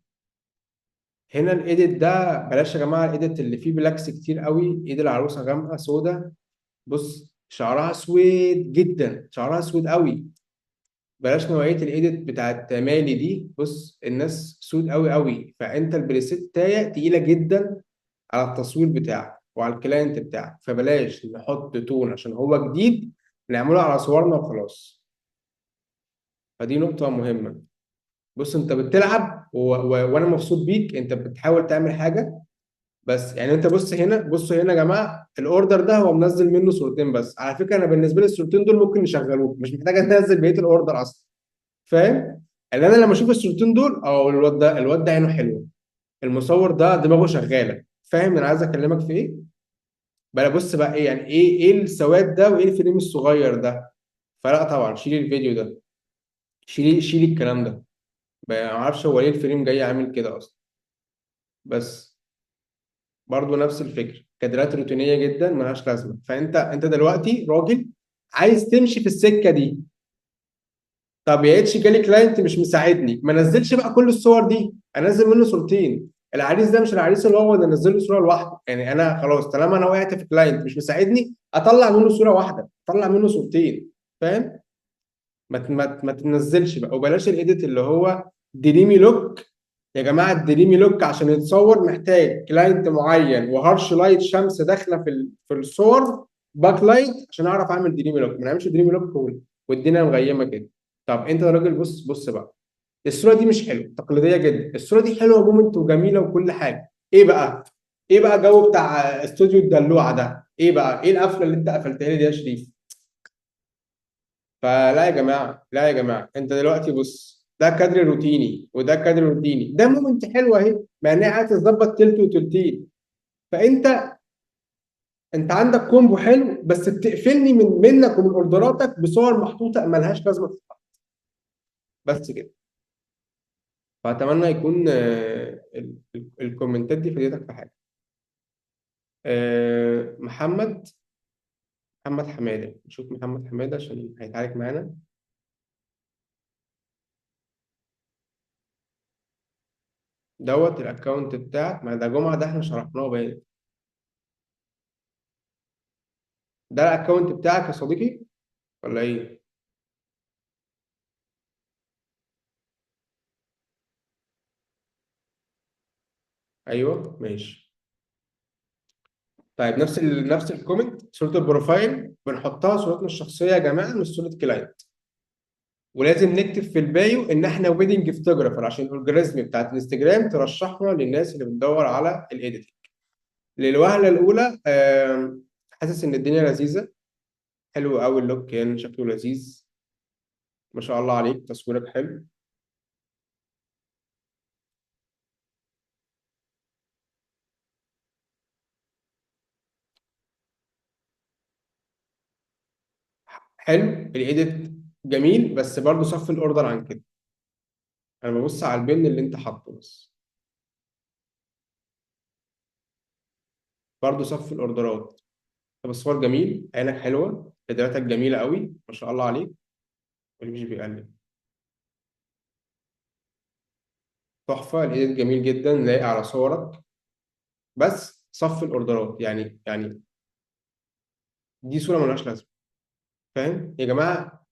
هنا الايديت ده بلاش يا جماعة، الايديت اللي فيه بلاكس كتير قوي، ايد العروسة غامقة سودة. بص شعرها اسود جدا، شعرها اسود قوي. بلاش نوعية الايديت بتاعت مالي دي، بص الناس سود قوي قوي، فانت البريسيت تقيلة جدا على التصوير بتاعك وعلى الكلاينت بتاعك، فبلاش نحط تون عشان هو جديد نعمله على صورنا وخلاص. فدي نقطة مهمة. بص انت بتلعب وانا مبسوط بيك، انت بتحاول تعمل حاجة. بس يعني انت بص هنا، بصوا هنا يا جماعة، الاوردر ده هو منزل منه صورتين بس، على فكرة انا بالنسبة لي الصورتين دول ممكن نشغلوه، مش محتاج انزل بقية الاوردر اصلا. فاهم؟ اللي انا لما اشوف الصورتين دول، او الواد ده عينه حلوه، المصور ده دماغه شغاله، فاهم انا عايز اكلمك في ايه. بقى بص بقى ايه يعني، ايه السواد ده وايه الفريم الصغير ده. فلا طبعا شيل الفيديو ده، شيل الكلام ده. بقى ما اعرفش هو ليه الفريم جاي عامل كده اصلا. بس برضو نفس الفكره، كادرات روتينيه جدا ملهاش لازمه. فانت دلوقتي راجل عايز تمشي في السكه دي. طب يا اتش جالي كلاينت مش مساعدني، ما نزلش بقى كل الصور دي، انزل منه صورتين. العريس ده مش العريس اللي هو ده انزل له صوره لوحده، يعني انا خلاص طالما انا وقعت في كلاينت مش مساعدني اطلع منه صوره واحده، اطلع منه صورتين. فاهم؟ ما تنزلش بقى، وبلاش الايديت اللي هو دريمي لوك. يا جماعه الدريمي لوك عشان يتصور محتاج كلاينت معين وهارش لايت شمس داخله في الصور، باك لايت، عشان اعرف اعمل دريمي لوك. ما نعملش دريمي لوك والدنيا مغيمه كده. طب انت يا راجل بص بقى، الصوره دي مش حلوه، تقليديه جدا. الصوره دي حلوه ومومنت وجميله وكل حاجه، ايه بقى؟ ايه بقى جو بتاع استوديو الدلوعه ده؟ ايه بقى؟ ايه القفله اللي انت قفلتها لي دي يا شريف؟ فلا يا جماعه، لا يا جماعه، انت دلوقتي بص، ده كادر روتيني وده كادر روتيني، ده مومنت حلوه اهي، مع انها عايز تظبط تلت وتلتين. فانت عندك كومبو حلو، بس بتقفلني منك ومن اوردراتك بصور محطوطه ملهاش لازمه. بس كده. فأتمنى يكون الكومنتات دي فادتك في حاجة. محمد حمادة، نشوف محمد حمادة عشان هيتعارك معانا. دوت الأكونت بتاعك، ما ده جمعة، ده احنا شرحناه باين. ده الأكونت بتاعك يا صديقي ولا إيه؟ أيوه ماشي. طيب نفس الكومنت، صورة البروفايل بنحطها صورتنا الشخصية يا جماعة، مش صورة كلاينت. ولازم نكتب في البايو إن احنا ويدنج فوتوجرافر، عشان الألجوريزم بتاعت الانستجرام ترشحنا للناس اللي بتدور على الإيديت. للوهلة الأولى حاسس إن الدنيا لذيذة. حلو أوي اللوك، كان شكله لذيذ. ما شاء الله عليك، تصويرك حلو. حلو الإيديت، جميل، بس برضه صف الأوردر عن كده. أنا ببص على البن اللي أنت حاطه بس. برضه صف الأوردرات. طب الصور جميل، عينك حلوة، إدارتك جميلة أوي، ما شاء الله عليك. واللي مش بيقلل. تحفة، الإيديت جميل جدا، لايق على صورك. بس صف الأوردرات يعني دي صورة ملهاش لازمة. فاهم يا جماعة؟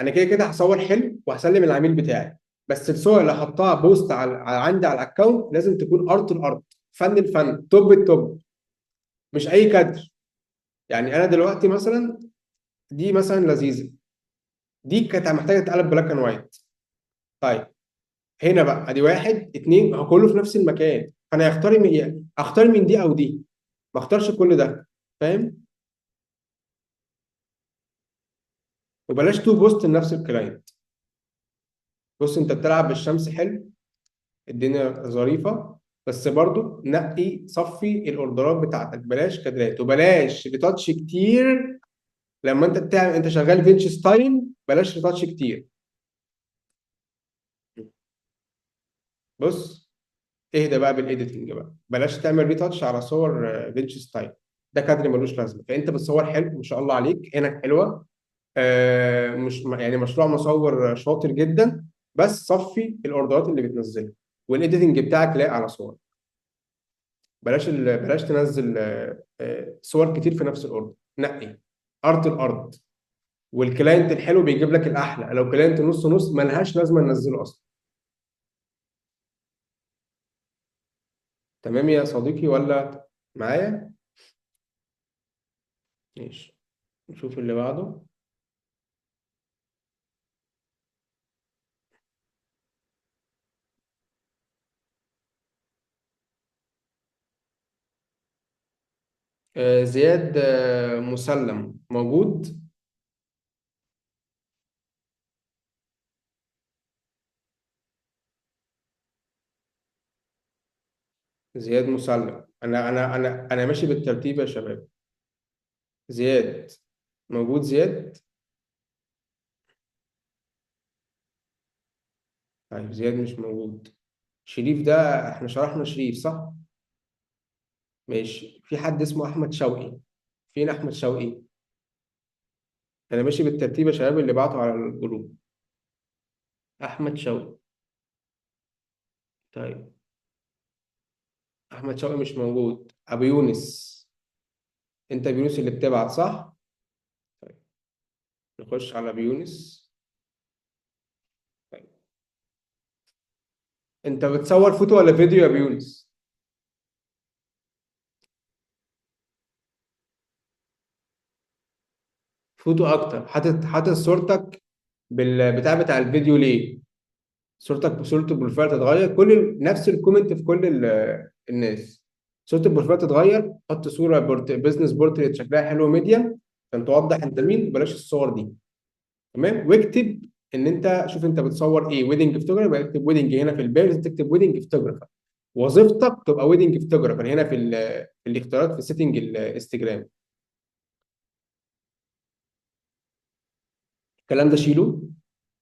انا كده كده هصور حلو وهسلم العميل بتاعي، بس الصور اللي هحطها بوست عندي على الاكونت لازم تكون ارت الارت، فن الفن، توب التوب، مش اي كادر. يعني انا دلوقتي مثلا، دي مثلا لذيذه، دي كانت محتاجه تتقلب بلاك اند وايت. طيب هنا بقى ادي واحد اتنين، هو كله في نفس المكان، فانا اختار من ايه؟ اختار من دي او دي، ما اختارش كل ده. فاهم؟ وبلاش تو بوست لنفس الكلاينت. بص انت بتلعب بالشمس حلو، الدنيا ظريفه، بس برضو نقي صفي الاوردرات بتاعتك، بلاش كادرات وبلاش ريتاتش كتير. لما انت بتعمل، انت شغال فينش ستايل، بلاش ريتاتش كتير. بص، اهدى بقى بالايديتنج بقى، بلاش تعمل ريتاتش على صور فينش ستايل، ده كادر ملوش لازمه. فانت بتصور حلو ما شاء الله عليك، عينك حلوه، مش يعني مشروع مصور شاطر جدا، بس صفي الاوردرات اللي بتنزلها، والايديتنج بتاعك لايق على صور. بلاش تنزل صور كتير في نفس الاوردر، نقي ارض الارض. والكلاينت الحلو بيجيب لك الاحلى، لو كلاينت نص نص ملهاش لازمه ننزله اصلا. تمام يا صديقي ولا معايا؟ ماشي، نشوف اللي بعده. زياد مسلم موجود. زياد مسلم، انا ماشي بالترتيب يا شباب. زياد موجود؟ زياد. طيب زياد مش موجود. شريف ده احنا شرحنا شريف صح؟ ماشي، في حد اسمه احمد شوقي. فين احمد شوقي؟ انا ماشي بالترتيب يا شباب اللي بعته على الجروب. احمد شوقي. طيب احمد شوقي مش موجود. ابو يونس، انت ابو يونس اللي بتبعت صح؟ طيب نخش على ابو يونس. طيب انت بتصور فوتو ولا فيديو يا ابو يونس؟ فوتو اكتر. حاطط صورتك بالبتاع بتاع الفيديو ليه؟ صورتك بصورة البروفايل تتغير، نفس الكومنت في كل الناس. صورة البروفايل تتغير، حط صورة بزنس بورتريت شكلها حلو ميديم عشان توضح انت مين، بلاش الصور دي. تمام، واكتب ان انت شوف انت بتصور ايه، ويدنج فوتوجرافر، يبقى اكتب ويدنج هنا في البير، لازم تكتب ويدنج فوتوجرافر. وظيفتك تبقى ويدنج فوتوجرافر هنا في الاختيارات في سيتنج الانستجرام. الكلام ده شيله،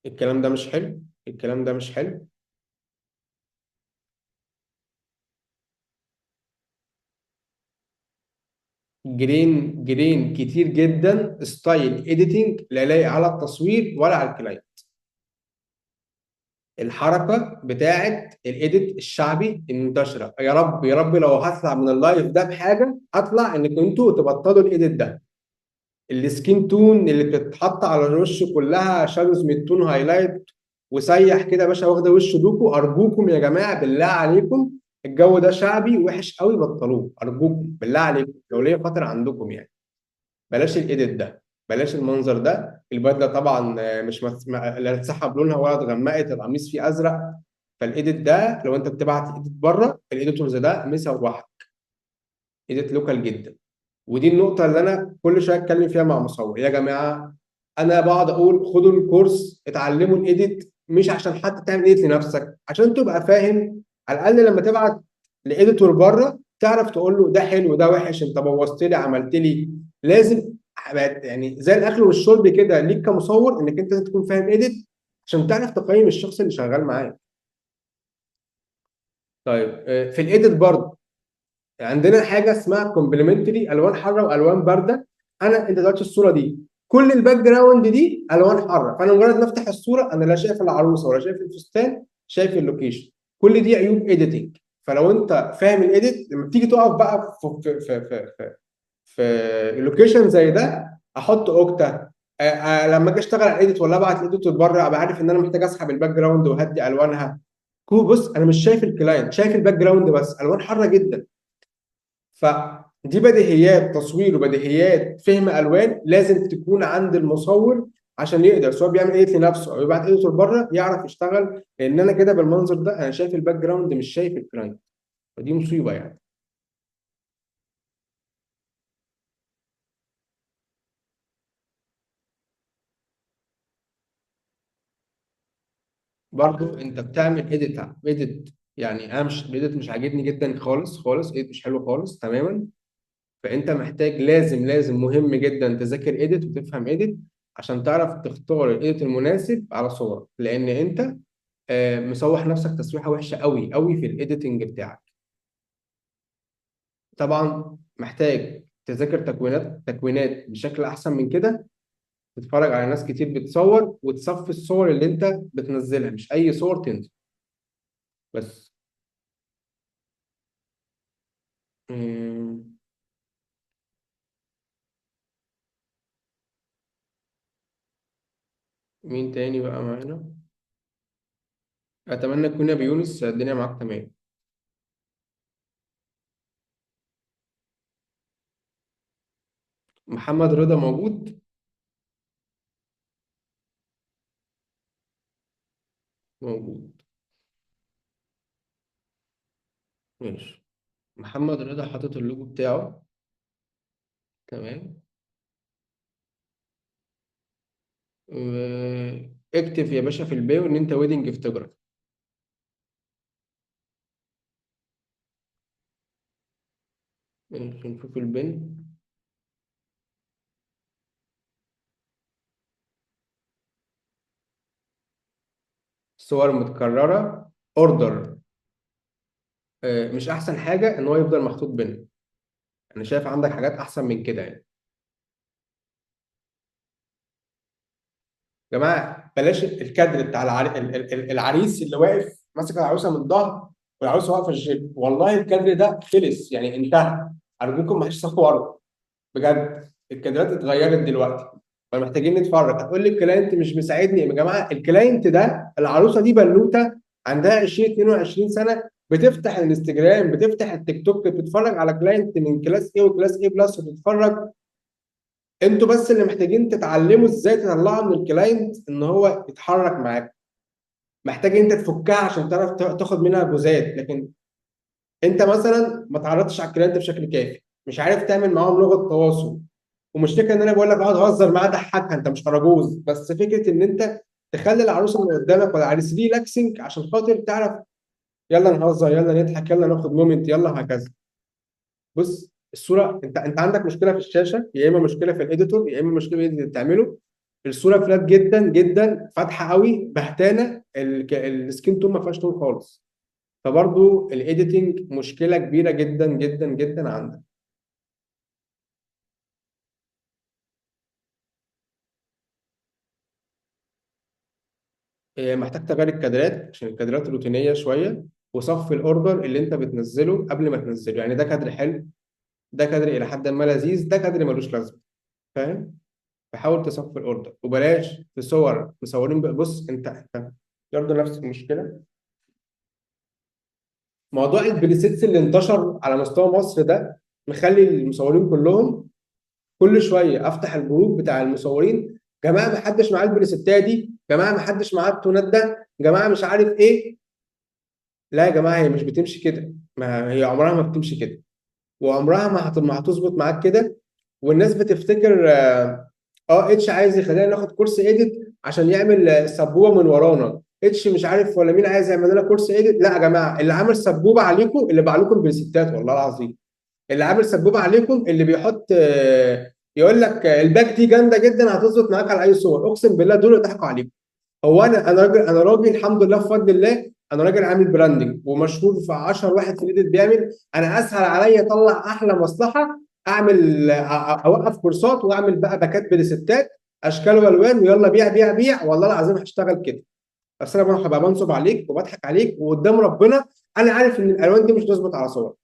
الكلام ده مش حلو، الكلام ده مش حلو. جرين كتير جدا، ستايل اديتنج لا لايق على التصوير ولا على الكلاينت. الحركه بتاعت الايديت الشعبي المنتشره، يا رب يا رب لو هطلع من اللايف ده بحاجه اطلع انك انتوا تبطلوا الايديت ده. السكين تون اللي بتتحط على الوش كلها شادوز من التون هايلايت وسيح كده يا باشا، واخده وش دوكو، ارجوكم يا جماعه بالله عليكم. الجو ده شعبي وحش قوي، بطلوه ارجوكم بالله عليكم، لو ليا خاطر عندكم يعني. بلاش الايديت ده، بلاش المنظر ده. البدله طبعا مش لا اتسحب لونها ولا اتغمقت، القميص فيه ازرق. فالايديت ده لو انت بتبعت ايديت بره، الايديتورز ده مسوح، ايديت لوكال جدا. ودي النقطه اللي انا كل شويه اتكلم فيها مع مصور يا جماعه. انا بقعد اقول خدوا الكورس اتعلموا الايديت، مش عشان حتى تعمل ايديت لنفسك، عشان تبقى فاهم. على الاقل لما تبعت لايديتور بره تعرف تقول له ده حلو ده وحش، انت بوظت لي عملت لي. لازم يعني زي الاكل والشرب كده ليك كمصور، انك انت لازم تكون فاهم ايديت عشان تعرف تقيم الشخص اللي شغال معاك. طيب في الايديت برضه عندنا حاجه اسمها كومبلمنتري، الوان حاره والوان بارده. انت دلوقتي الصوره دي كل الباك جراوند دي الوان حاره، فانا مجرد ما افتح الصوره انا لا شايف العروسه ولا شايف الفستان، شايف اللوكيشن. كل دي عيوب ايديتنج. فلو انت فاهم الايديت، لما بتيجي تقف بقى في اللوكيشن زي ده، احط اوكتا. لما اجي اشتغل على الايديت ولا ابعت الايديتور بره، ابقى عارف ان انا محتاج اسحب الباك جراوند وهدي الوانها. بص انا مش شايف الكلاينت، شايف الباك جراوند بس الوان حاره جدا. فدي بديهيات تصوير وبديهيات فهم الوان لازم تكون عند المصور، عشان يقدر سواء بيعمل ايديت لنفسه او يبعت ايديتور بره يعرف يشتغل. لان انا كده بالمنظر ده انا شايف الباك جراوند مش شايف الكلاينت، فدي مصيبه يعني. برضو انت بتعمل اديت. يعني انا مش الاديت مش عاجبني جدا خالص خالص، اديت مش حلو خالص تماما. فانت محتاج لازم مهم جدا تذاكر اديت وتفهم اديت عشان تعرف تختار الاديت المناسب على صورك، لان انت مسوح نفسك تسويحه وحشه قوي قوي في الايديتنج بتاعك. طبعا محتاج تذاكر تكوينات بشكل احسن من كده، تتفرج على ناس كتير بتصور وتصفي الصور اللي انت بتنزلها، مش اي صور تنزل بس. مم، مين تاني بقى معانا؟ اتمنى تكون يا بيونس الدنيا معاك تمام. محمد رضا موجود؟ موجود. ماشي. محمد رضا حاطط اللوجو بتاعه. تمام. اكتب يا باشا في البيو ان انت ويدنج فوتوجرافر. نشوف البن. صور متكررة. اوردر. مش احسن حاجة ان هو يفضل محطوط بن. انا شايف عندك حاجات احسن من كده يعني. يا جماعة بلاش الكادر بتاع العريس اللي واقف ماسك العروسة من الظهر والعروسة واقفة الجيب، والله الكادر ده خلص يعني انتهى. ارجوكم ما حدش تصوروا بجد. الكادرات اتغيرت دلوقتي، فمحتاجين نتفرج. هتقول لي الكلاينت مش مساعدني يا جماعه، الكلاينت ده العروسه دي بنوته عندها 20 22 سنه، بتفتح الانستجرام بتفتح التيك توك بتتفرج على كلاينت من كلاس ايه وكلاس ايه بلس وتتفرج. انتوا بس اللي محتاجين تتعلموا ازاي تطلعوا من الكلاينت ان هو يتحرك معاك. محتاج انت تفكها عشان تعرف تاخد منها جزات، لكن انت مثلا ما تعرضتش على الكلاينت بشكل كافي، مش عارف تعمل معاهم لغه تواصل. ومش فكره ان انا بقول لك اقعد اهزر معاه ضحكها، انت مش اراجوز، بس فكره ان انت تخلي العروسه اللي قدامك ولا العريس ريلاكسنج عشان خاطر تعرف يلا نهزر يلا نضحك يلا ناخد مومنت يلا هكذا. بص الصوره، انت عندك مشكله في الشاشه، يا اما مشكله في الايديتور يا اما مشكله في اللي بتعمله. الصوره فلات جدا جدا فاتحه قوي بهتانه، السكين تون ما فيهاش تون خالص. فبرضو الايديتنج مشكله كبيره جدا جدا جدا عندك. محتاج تغير الكادرات عشان الكادرات روتينيه شويه، وصف الاوردر اللي انت بتنزله قبل ما تنزله. يعني ده كادر حلو، ده كادر الى حد ما لذيذ، ده كادر ملوش لازمه. فاهم؟ فحاول تصفي الاوردر وبلاش في صور مصورين بص انت برضه نفس المشكله. موضوع البريسيتس اللي انتشر على مستوى مصر ده مخلي المصورين كلهم كل شويه افتح الجروب بتاع المصورين: جماعه ما حدش معاه البريسيتات دي، جماعه ما حدش معاه التونات ده، جماعه مش عارف ايه. لا يا جماعه هي مش بتمشي كده، ما هي عمرها ما بتمشي كده، وعمرها ما هتظبط معاك كده. والناس بتفتكر اتش عايز يخلينا ناخد كورس ايديت عشان يعمل سبوبه من ورانا، اتش مش عارف ولا مين عايز يعمل لنا كورس ايديت. لا يا جماعه، اللي عامل سبوبه عليكم اللي باع لكم بريستات والله العظيم. اللي عامل سبوبه عليكم اللي بيحط يقول لك الباك دي جامده جدا هتظبط معاك على اي صور، اقسم بالله دول اللي ضحكوا عليكم. هو انا راجل الحمد لله بفضل الله، انا راجل عامل براندنج ومشهور في 10 واحد في الايديت بيعمل. انا اسهل عليا اطلع احلى مصلحه، اعمل اوقف كورسات واعمل بقى باكات بريستات اشكال والوان ويلا بيع بيع بيع، والله العظيم هشتغل كده. بس انا هبقى بنصب عليك وبضحك عليك وقدام ربنا. انا عارف ان الالوان دي مش تظبط على صور،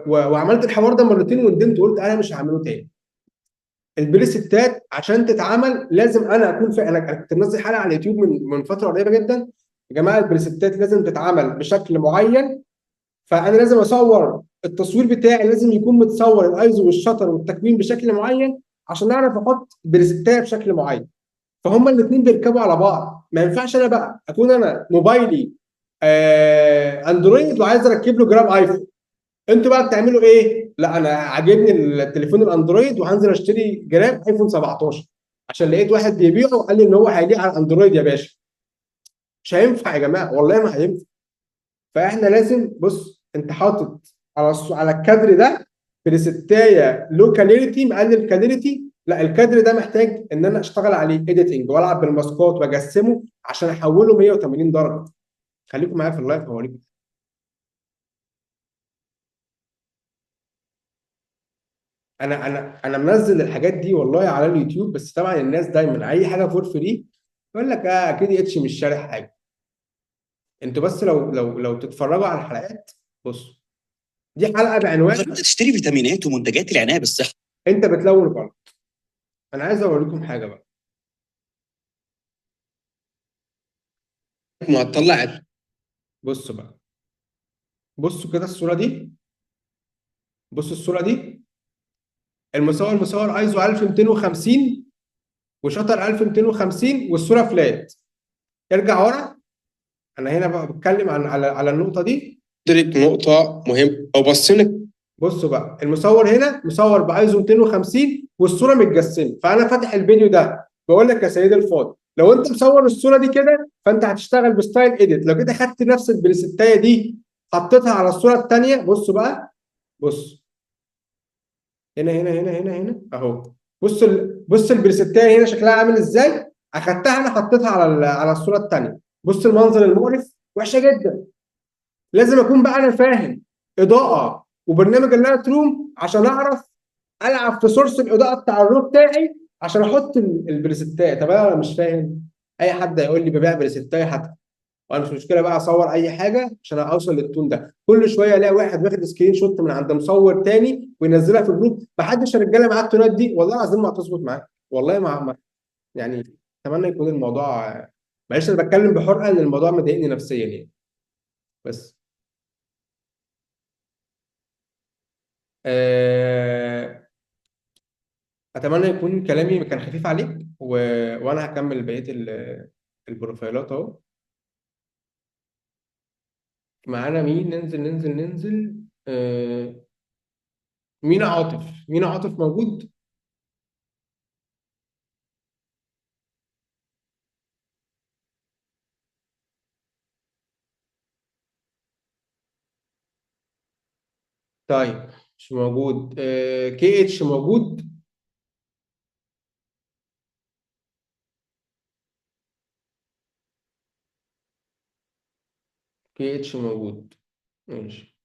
وعملت الحوار ده مرتين وندمت وقلت انا مش هعمله تاني. البريستات عشان تتعمل لازم انا اكون في، انا كنت منزل حلقه على اليوتيوب من فتره قريبه جدا: يا جماعه البريستات لازم تتعمل بشكل معين. فانا لازم اصور التصوير بتاعي، لازم يكون متصور الايزو والشطر والتكوين بشكل معين عشان اعرف احط بريستات بشكل معين. فهما الاثنين بيركبوا على بعض. ما ينفعش انا بقى اكون انا موبايلي اندرويد وعايز اركب له جراب ايفون. انتوا بقى بتعملوا ايه؟ لا انا عاجبني التليفون الاندرويد وهنزل اشتري جراب ايفون 17 عشان لقيت واحد بيبيعه وقال لي ان هو هيليق على الاندرويد يا باشا. مش هينفع يا جماعه، والله ما هينفع. فاحنا لازم، بص انت حاطط على الكادر ده بريستايه لو كاليريتي، مقلل كاليريتي، لا الكادر ده محتاج ان انا اشتغل عليه اديتنج والعب بالماسكات واجسمه عشان احوله 180 درجه. خليكم معايا في اللايف هوريكم. انا منزل الحاجات دي والله على اليوتيوب، بس طبعا الناس دايما اي حاجه فور فري يقول لك اه اكيد اتش مش شارح حاجه. انتوا بس لو تتفرجوا على الحلقات، بصوا دي حلقه بعنوان حضرتك تشتري فيتامينات ومنتجات العنايه بالصحه. انت بتلون غلط. انا عايز اوريكم حاجه بقى. ما طلعت. بصوا بقى، بصوا كده الصوره دي، بصوا الصوره دي. المصور مصور ايزو 1250 وشطر 1250 والصوره فلات. ارجع ورا. انا هنا بقى بتكلم عن على النقطه دي. دي نقطه مهمه لو بصينا. بصوا بقى المصور هنا مصور بايزو 250 والصوره متجسمه، فانا فاتح الفيديو ده بقول لك يا سيدي الفاضل، لو انت مصور الصوره دي كده فانت هتشتغل بستايل اديت. لو كده خدت نفس البريستايه دي حطيتها على الصوره الثانيه، بصوا بقى، بص هنا اهو. بص البريستايه هنا شكلها عامل ازاي. اخدتها انا حطيتها على الصوره الثانيه. بص المنظر المقرف، وحشه جدا. لازم اكون بقى انا فاهم اضاءه وبرنامج اللايت روم عشان اعرف العب في سورس الاضاءه بتاع الرو بتاعي عشان احط البريستايه. طب انا مش فاهم، اي حد هيقول لي ببيع بريستايه حتى، وانا مش مشكله بقى اصور اي حاجه عشان اوصل للتون ده. كل شويه الاقي واحد واخد سكرين شوت من عند مصور تاني وينزلها في الجروب. محدش يا رجاله معاه التونات دي، والله العظيم ما هتظبط معاك، والله يعني اتمنى يكون الموضوع، معلش انا بتكلم بحرقه ان الموضوع مضايقني نفسيا يعني. بس آه، اتمنى يكون كلامي كان خفيف عليك وانا هكمل بقيه البروفايلات اهو. معانا مين؟ ننزل. مينا عاطف. مينا عاطف موجود. طيب مش موجود. كي اتش موجود. كي اتش موجود. ماشي.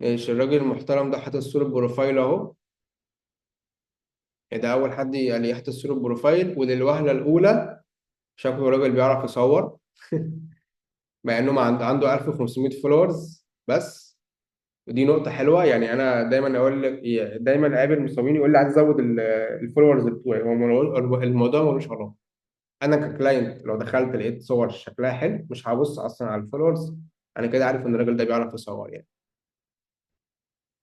ماشي الراجل المحترم ده حاطط صورة بروفايل اهو. ده اول حد يعني يحط صورة بروفايل، وللوهلة الاولى شكله راجل بيعرف يصور. مع انه ما عنده 1500 فولورز بس. ودي نقطة حلوة يعني. أنا دايما أقول لك دايما أقابل مصممين يقول لي عايز أزود الفولورز بتوعي. هو الموضوع ملوش علاقة. أنا ككلاينت لو دخلت لقيت صور شكلها حلو مش هبص أصلا على الفولورز. أنا كده عارف إن الراجل ده بيعرف يصور يعني.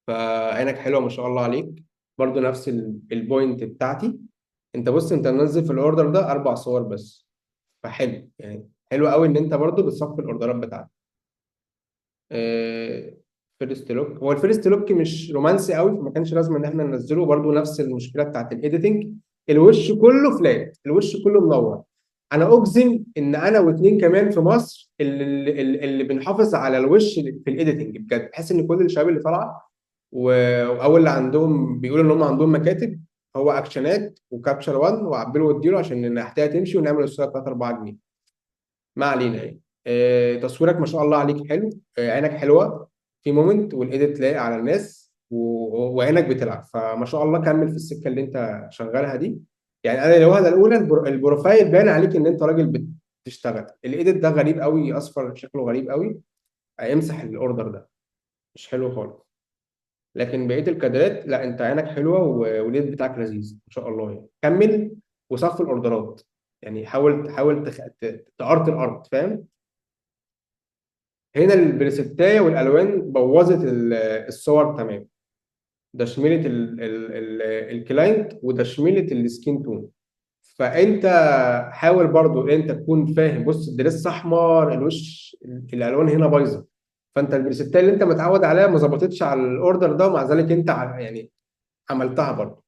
فعينك حلوة ما شاء الله عليك. برضو نفس البوينت بتاعتي. أنت بص أنت منزل في الأوردر ده 4 صور بس. فحلو يعني، حلو قوي إن أنت برضو بتصفي الأوردرات بتاعتك. فيرست لوك، هو الفيرست لوك مش رومانسي قوي فما كانش لازم ان احنا ننزله. برضو نفس المشكله بتاعت الايديتنج. الوش كله فلات، الوش كله منور. انا اجزم ان انا واتنين كمان في مصر اللي بنحافظ على الوش في الايديتنج بجد، بحس ان كل الشباب اللي طالعه او اللي عندهم بيقولوا ان هم عندهم مكاتب، هو اكشنات وكابتشر 1 وعبله واديله عشان النحتيه تمشي ونعمل الصوره 3 4 جنيه. ما علينا يعني. تصويرك ما شاء الله عليك حلو. عينك حلوه في مومنت والايديت لايق على الناس وعينك بتلعب، فما شاء الله كمل في السكه اللي انت شغالها دي. يعني انا الوهله الاولى البروفايل باين عليك ان انت راجل بتشتغل. الايديت ده غريب قوي، اصفر شكله غريب قوي. امسح الاوردر ده، مش حلو خالص. لكن بقيه الكادرات لا انت عينك حلوه والايديت بتاعك لذيذ ما شاء الله يعني. كمل وصف الاوردرات. يعني حاول تارت الارض فاهم. هنا البريستاية والالوان بوظت الصور تمام. ده شميلة الكلاينت وده شميلة السكين تون. فانت حاول برضو انت تكون فاهم. بص الدريس احمر، الوش الالوان هنا بايظه. فانت البريستاية اللي انت متعود عليها ما ظبطتش على الاوردر ده، ومع ذلك انت يعني عملتها برضو.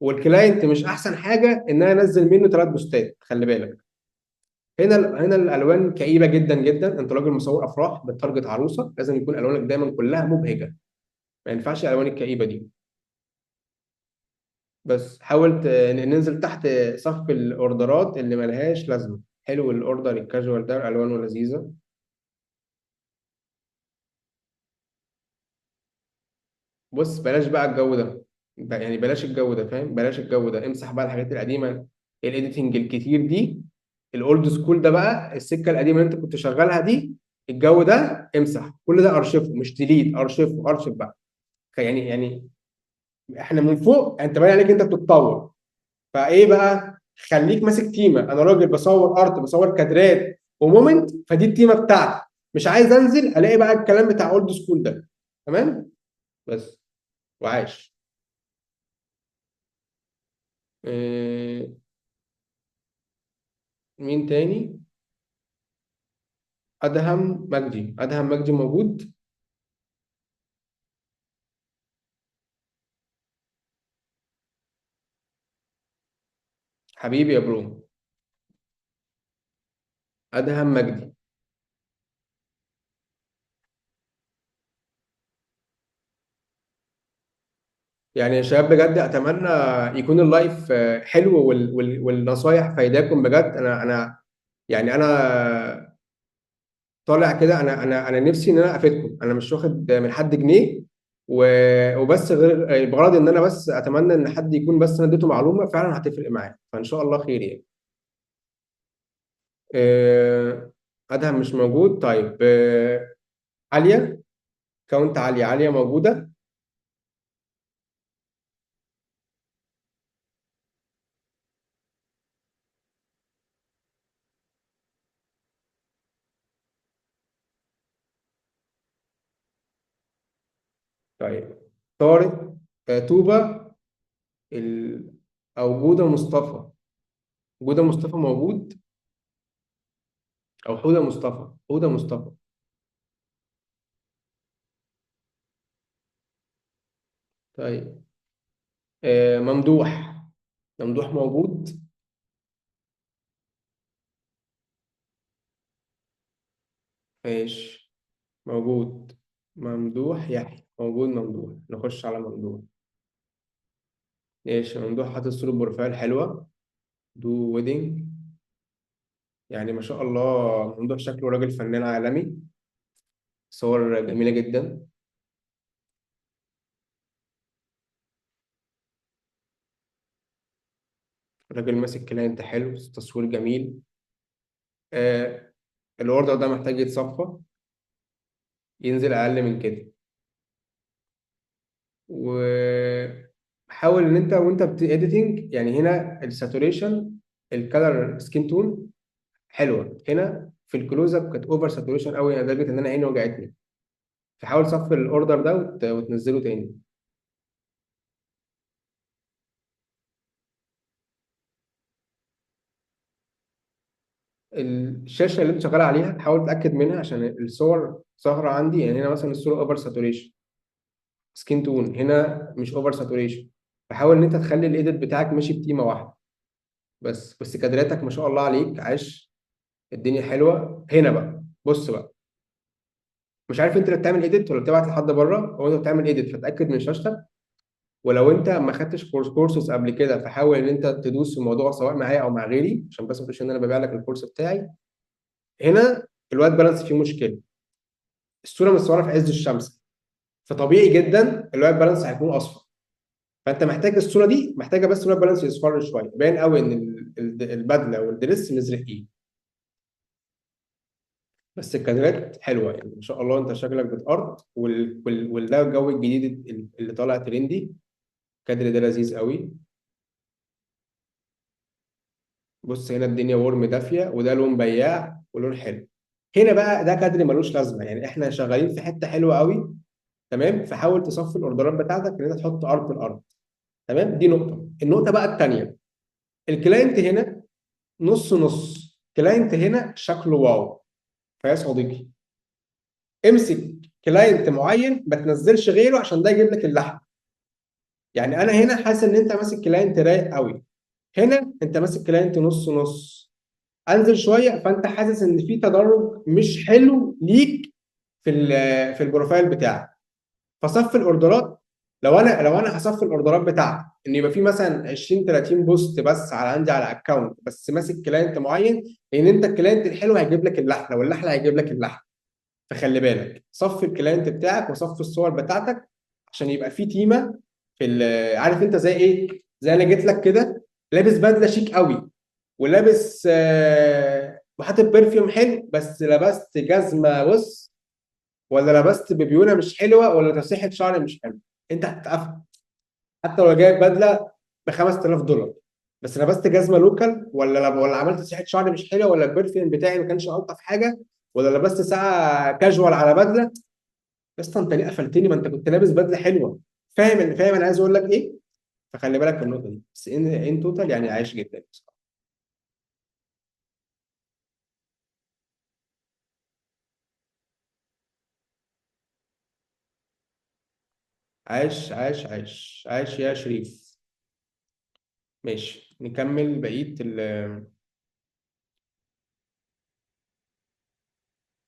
والكلاينت مش احسن حاجه ان انا انزل منه 3 بوستات، خلي بالك. هنا الالوان كئيبه جدا جدا. انت راجل مصور افراح بتارجت عروسه، لازم يكون الوانك دايما كلها مبهجه، ما ينفعش الالوان الكئيبه دي. بس حاول ننزل تحت صف الاوردرات اللي ملهاش لازمه. حلو الاوردر الكاجوال ده الوانه لذيذه. بص بلاش بقى الجو ده، يعني بلاش الجو ده، فاهم؟ بلاش الجو ده، امسح بقى الحاجات القديمه، الايديتنج الكتير دي، الاولد سكول ده بقى، السكه القديمه اللي انت كنت شغالها دي، الجو ده امسح كل ده، ارشفه، مش ديليت، ارشفه، ارشف بقى. يعني احنا من فوق انت باين عليك انت بتتطور، فايه بقى؟ خليك ماسك تيمه. انا راجل بصور ارت، بصور كادرات ومومنت، فدي التيمه بتاعتي. مش عايز انزل الاقي بقى الكلام بتاع اولد سكول ده. تمام. بس. وعاش. إيه... مين تاني؟ ادهم مجدي موجود. حبيبي يا برو. ادهم مجدي. يعني يا شباب بجد اتمنى يكون اللايف حلو والنصايح فايداكم بجد. انا يعني انا طالع كده، انا نفسي ان انا افيدكم، انا مش واخد من حد جنيه وبس، غير بغرض ان انا بس اتمنى ان حد يكون بس انا اديته معلومه فعلا هتفرق معاه، فان شاء الله خير يعني. ادهم مش موجود. طيب عاليه، كونت عاليه موجوده. طيب طارق، توبه، او جوده مصطفى. جوده مصطفى موجود، او حوده مصطفى. طيب ممدوح موجود. ماشي، موجود. ممدوح يحيى موجود. ممدوح، نخش على ممدوح. ماشي، ممدوح حاطط صورة بروفايل حلوة، دو ويدنج. يعني ما شاء الله ممدوح شكله راجل فنان عالمي، صور جميلة جدا. راجل ماسك كلاينت حلو، تصوير جميل. آه الاوردر ده محتاج يتصفى، ينزل اقل من كده. وحاول ان انت وانت بتediتنج، يعني هنا الساتوريشن، الكالر سكين تون حلوه. هنا في الكلوز اب كانت اوفر ساتوريشن قوي لدرجه ان انا عيني وجعتني. فحاول تصفي الاوردر ده وتنزله تاني. الشاشه اللي انت شغال عليها حاول تتاكد منها عشان الصور ظاهره عندي. يعني هنا مثلا الصوره اوفر ساتوريشن، سكين تون هنا مش اوفر ساتوريشن. فحاول ان انت تخلي الايديت بتاعك ماشي بتيمه واحده. بس كادراتك ما شاء الله عليك، عاش. الدنيا حلوه. هنا بقى بص بقى، مش عارف انت اللي بتعمل ايديت ولا بتبعت لحد بره، هو انت بتعمل ايديت فتاكد من شاشتك. ولو انت ما خدتش كورسز قبل كده، فحاول ان انت تدوس في الموضوع سواء معايا او مع غيري، عشان بس ما تقولش ان انا ببيع لك الكورس بتاعي. هنا الوايت بالانس فيه مشكله، الصوره متصوره في عز الشمس، فطبيعي جدا الوايت بالانس هيكون اصفر. فانت محتاج الصوره دي محتاجه بس الوايت بالانس يصفر شويه، باين قوي ان البدله والدريس مزرقين. بس الكادرات حلوه، يعني ما شاء الله انت شكلك بتارت وده الجو الجديد اللي طالع ترندي. الكادر ده لذيذ قوي. بص هنا الدنيا ورم دافيه، وده لون بياع ولون حلو. هنا بقى ده كادر ملوش لازمه، يعني احنا شغالين في حته حلوه قوي. تمام. فحاول تصفي الاوردرات بتاعتك ان انت تحط ارت الارت. تمام. دي نقطه. النقطه بقى الثانيه، الكلاينت هنا نص نص. كلاينت هنا شكله واو. فيا صديقي امسك كلاينت معين، ما تنزلش غيره عشان ده يجيب لك اللحم. يعني انا هنا حاسس ان انت ماسك كلاينت رايق قوي، هنا انت ماسك كلاينت نص نص. انزل شويه فانت حاسس ان في تدرج مش حلو ليك في البروفايل بتاعك. فصف الاوردرات. لو انا هصفي الاوردرات بتاعتي ان يبقى في مثلا 20 30 بوست بس على عندي على اكونت، بس ماسك كلاينت معين، لان انت الكلاينت الحلو هيجيب لك اللحله واللحله هيجيب لك اللحله. فخلي بالك صفي الكلاينت بتاعك وصفي الصور بتاعتك عشان يبقى في تيمه عارف انت زي ايه؟ زي انا جيت لك كده لابس بدله شيك قوي، ولابس وحاطط برفيوم حلو، بس لبست جزمه بص، ولا لبست ببيونه مش حلوه، ولا تسريحه شعر مش حلو، انت هتتقفل. حتى لو جايب بدله ب 5000 دولار، بس لبست جزمه لوكال، ولا عملت تسريحه شعر مش حلوه، ولا البرفيوم بتاعي ما كانش الطف حاجه، ولا لبست ساعه كاجوال على بدله، يا اسطى انت ليه قفلتني؟ ما انت كنت لابس بدله حلوه. فاهم انا عايز اقول لك ايه؟ فخلي بالك من النقطه دي. بس ان توتال يعني عايش جدا بصراحه. عايش عايش عايش عايش يا شريف. ماشي نكمل بقيه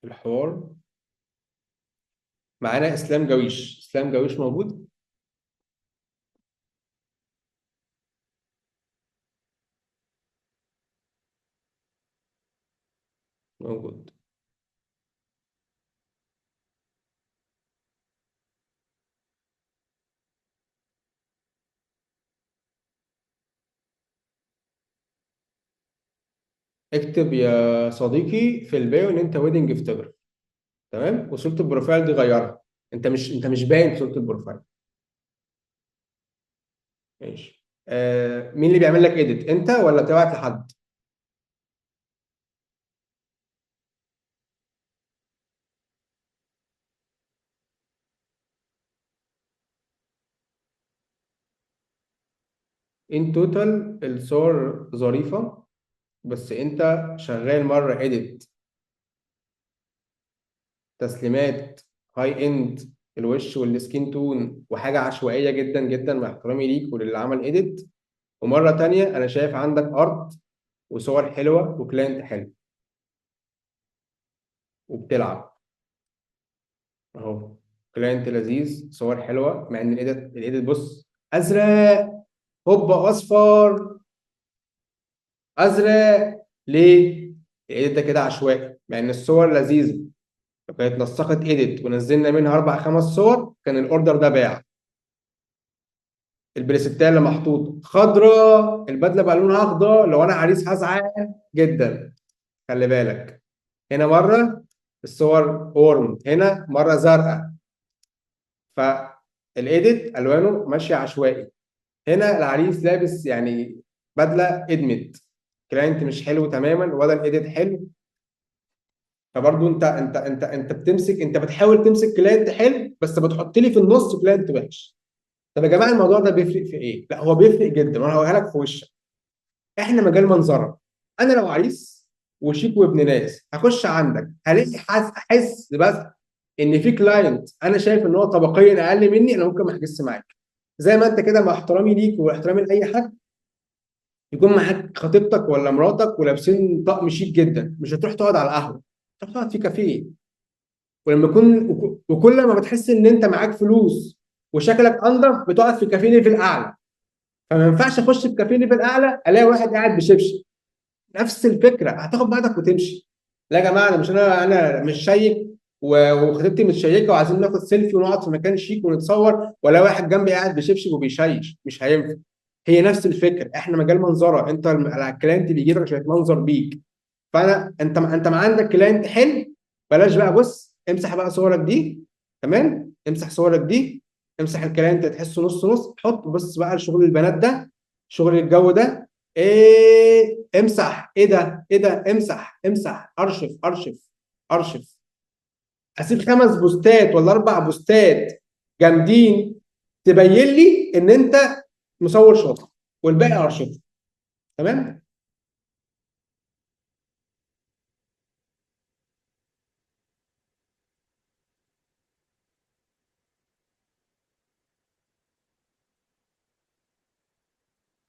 الحوار. معانا اسلام جويش. اسلام جويش موجود؟ موجود. اكتب يا صديقي في البايو ان انت ويدنج فوتوجرافر. تمام، وصورة البروفايل دي غيرها. انت مش باين في صورة البروفايل. ماشي. مين اللي بيعمل لك ايديت، انت ولا تبعت لحد؟ ان توتال الصور ظريفة، بس انت شغال مرة ايديت تسليمات هاي اند الوش والسكين تون وحاجة عشوائية جدا جدا مع احترامي ليك وللي عمل ايديت، ومرة تانية انا شايف عندك ارت وصور حلوة وكلاينت حلو وبتلعب اهو. كلاينت لذيذ، صور حلوه، مع ان الايديت بص ازرق، هوبا اصفر، ازرق. ليه؟ الايديت ده كده عشوائي، مع ان الصور لذيذه. لو كانت نسقت ايديت ونزلنا منها اربع خمس صور كان الاوردر ده باع. البريستال اللي محطوط خضراء، البدله بقى لونها اخضر، لو انا عريس هزعل جدا. خلي بالك، هنا مره الصور اورم، هنا مره زرقاء، فالايديت الوانه ماشيه عشوائي. هنا العريس لابس يعني بدله ادمت، كلاينت مش حلو تماما ولا الايديت حلو. فبرضه انت بتمسك، انت بتحاول تمسك كلاينت حلو بس بتحط لي في النص كلاينت وحش. طب يا جماعه الموضوع ده بيفرق في ايه؟ لا هو بيفرق جدا وانا هقولها لك في وشك. احنا مجال منظره. انا لو عريس وشيك وابن ناس هخش عندك هلاقي احس بس ان في كلاينت انا شايف ان هو طبقيا اقل مني، انا ممكن ما احجزش معاك. زي ما انت كده مع احترامي ليك واحترامي لاي حد، يكون معاك خطيبتك ولا مراتك ولابسين طقم شيك جدا، مش هتروح تقعد على القهوه، تروح تقعد في كافيه. ولما يكون وكل ما بتحس ان انت معاك فلوس وشكلك انضف بتقعد في كافيه ليفل اعلى. فما ينفعش اخش في كافيه ليفل اعلى الاقي واحد قاعد بشبشب. نفس الفكره، هتاخد بعضك وتمشي. لا يا جماعه انا مش شيك وخطيبتي مش شيكه وعايزين ناخد سيلفي ونقعد في مكان شيك ونتصور، ولا واحد جنبي قاعد بشبشب وبيشيش، مش هينفع. هي نفس الفكره، احنا مجال منظره، انت الكلاينت اللي يجي لك عشان يتمنظر بيك. فانت ما عندك كلاينت حلو، بلاش بقى بص امسح بقى صورك دي. تمام، امسح صورك دي، امسح الكلاينت تحسه نص نص، حط بص بقى لشغل البنات ده، شغل الجو ده. ايه امسح، ايه ده ايه ده، امسح امسح، ارشف ارشف ارشف. اسيب خمس بوستات ولا اربع بوستات جامدين تبين لي ان انت مصور شاطر، والباقي ارشف. تمام.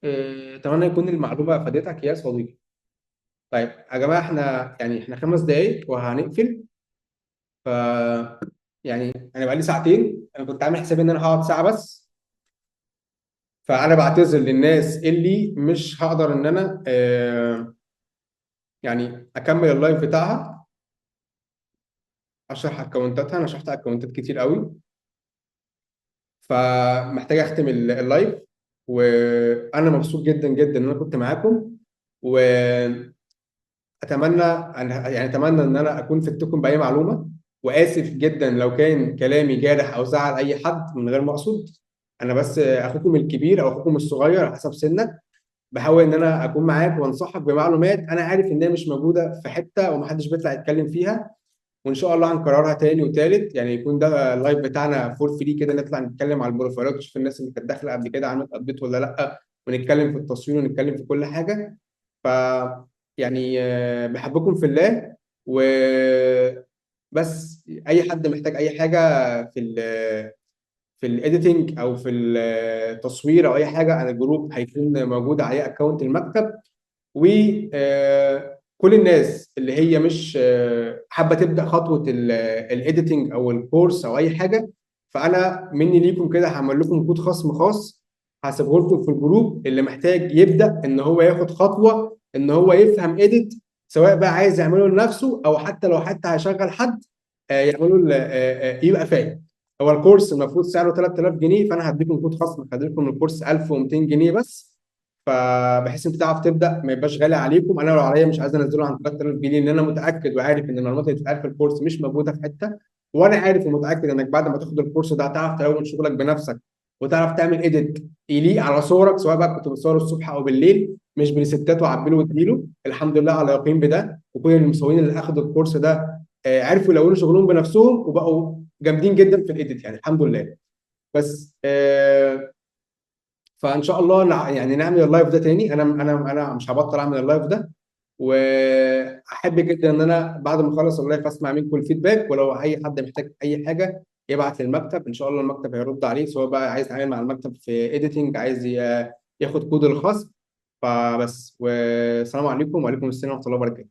اتمنى يكون المعلومه افادتك يا صديقي. طيب يا جماعه، احنا 5 دقايق وهنقفل. ف يعني انا بقالي ساعتين، انا كنت عامل حسابي ان انا هقعد ساعه بس. فانا بعتذر للناس اللي مش هقدر ان انا يعني اكمل اللايف بتاعها، اشرح اكونتاتها. انا شرحت اكونتات كتير قوي، فمحتاج اختم اللايف. وانا مبسوط جدا جدا ان انا كنت معاكم، واتمنى اتمنى ان انا اكون فدتكم باي معلومه. واسف جدا لو كان كلامي جارح او زعل اي حد من غير ما اقصد. انا بس اخوكم الكبير او اخوكم الصغير على حسب سنك، بحاول ان انا اكون معاك وانصحك بمعلومات انا عارف ان هي مش موجوده في حته ومحدش بيطلع يتكلم فيها. وان شاء الله هنكررها تاني وتالت، يعني يكون ده اللايف بتاعنا فور فري كده، نطلع نتكلم على البروفايلات ونشوف الناس اللي كانت داخله قبل كده عملت ابديت ولا لا، ونتكلم في التصوير ونتكلم في كل حاجه. ف يعني بحبكم في الله. و بس اي حد محتاج اي حاجه في في الايديتنج او في التصوير او اي حاجه، انا الجروب هيكون موجود عليه اكونت المكتب. وكل الناس اللي هي مش حابه تبدا خطوه الايديتنج او الكورس او اي حاجه، فانا مني ليكم كده هعمل لكم كود خصم خاص، هسيبه لكم في الجروب. اللي محتاج يبدا ان هو ياخد خطوه ان هو يفهم ايديت، سواء بقى عايز يعمله لنفسه او حتى لو هيشغل حد يعمله يبقى فاهم. هو الكورس المفروض سعره 3000 جنيه، فانا هديكم كود خصم هديكم الكورس 1200 جنيه بس. فبحيث انت تعرف تبدا ما يبقاش غالي عليكم. انا لو عليا مش عايز انزله عن 3000 جنيه، لان انا متاكد وعارف ان المعلومات اللي بتتقال في الكورس مش موجوده في حته. وانا عارف ومتاكد انك بعد ما تاخد الكورس ده هتعرف تلون شغلك بنفسك، وتعرف تعمل ايديت يليق على صورك، سواء بقى كنت بتصور الصبح او بالليل، مش بريستات وعبله واديله. الحمد لله على يقين بده. وكل المصورين اللي اخدوا الكورس ده عرفوا يلونوا شغلهم بنفسهم وبقوا جامدين جدا في الايديت، يعني الحمد لله. بس فان شاء الله يعني نعمل اللايف ده تاني. انا مش هبطل اعمل اللايف ده. واحب جدا ان انا بعد ما اخلص اللايف اسمع منكم الفيدباك، ولو اي حد محتاج اي حاجه يبعت للمكتب، ان شاء الله المكتب هيرد عليه، سواء بقى عايز يتعامل مع المكتب في ايديتنج، عايز ياخد كود الخاص. فبس، والسلام عليكم وعليكم السلام ورحمه الله وبركاته.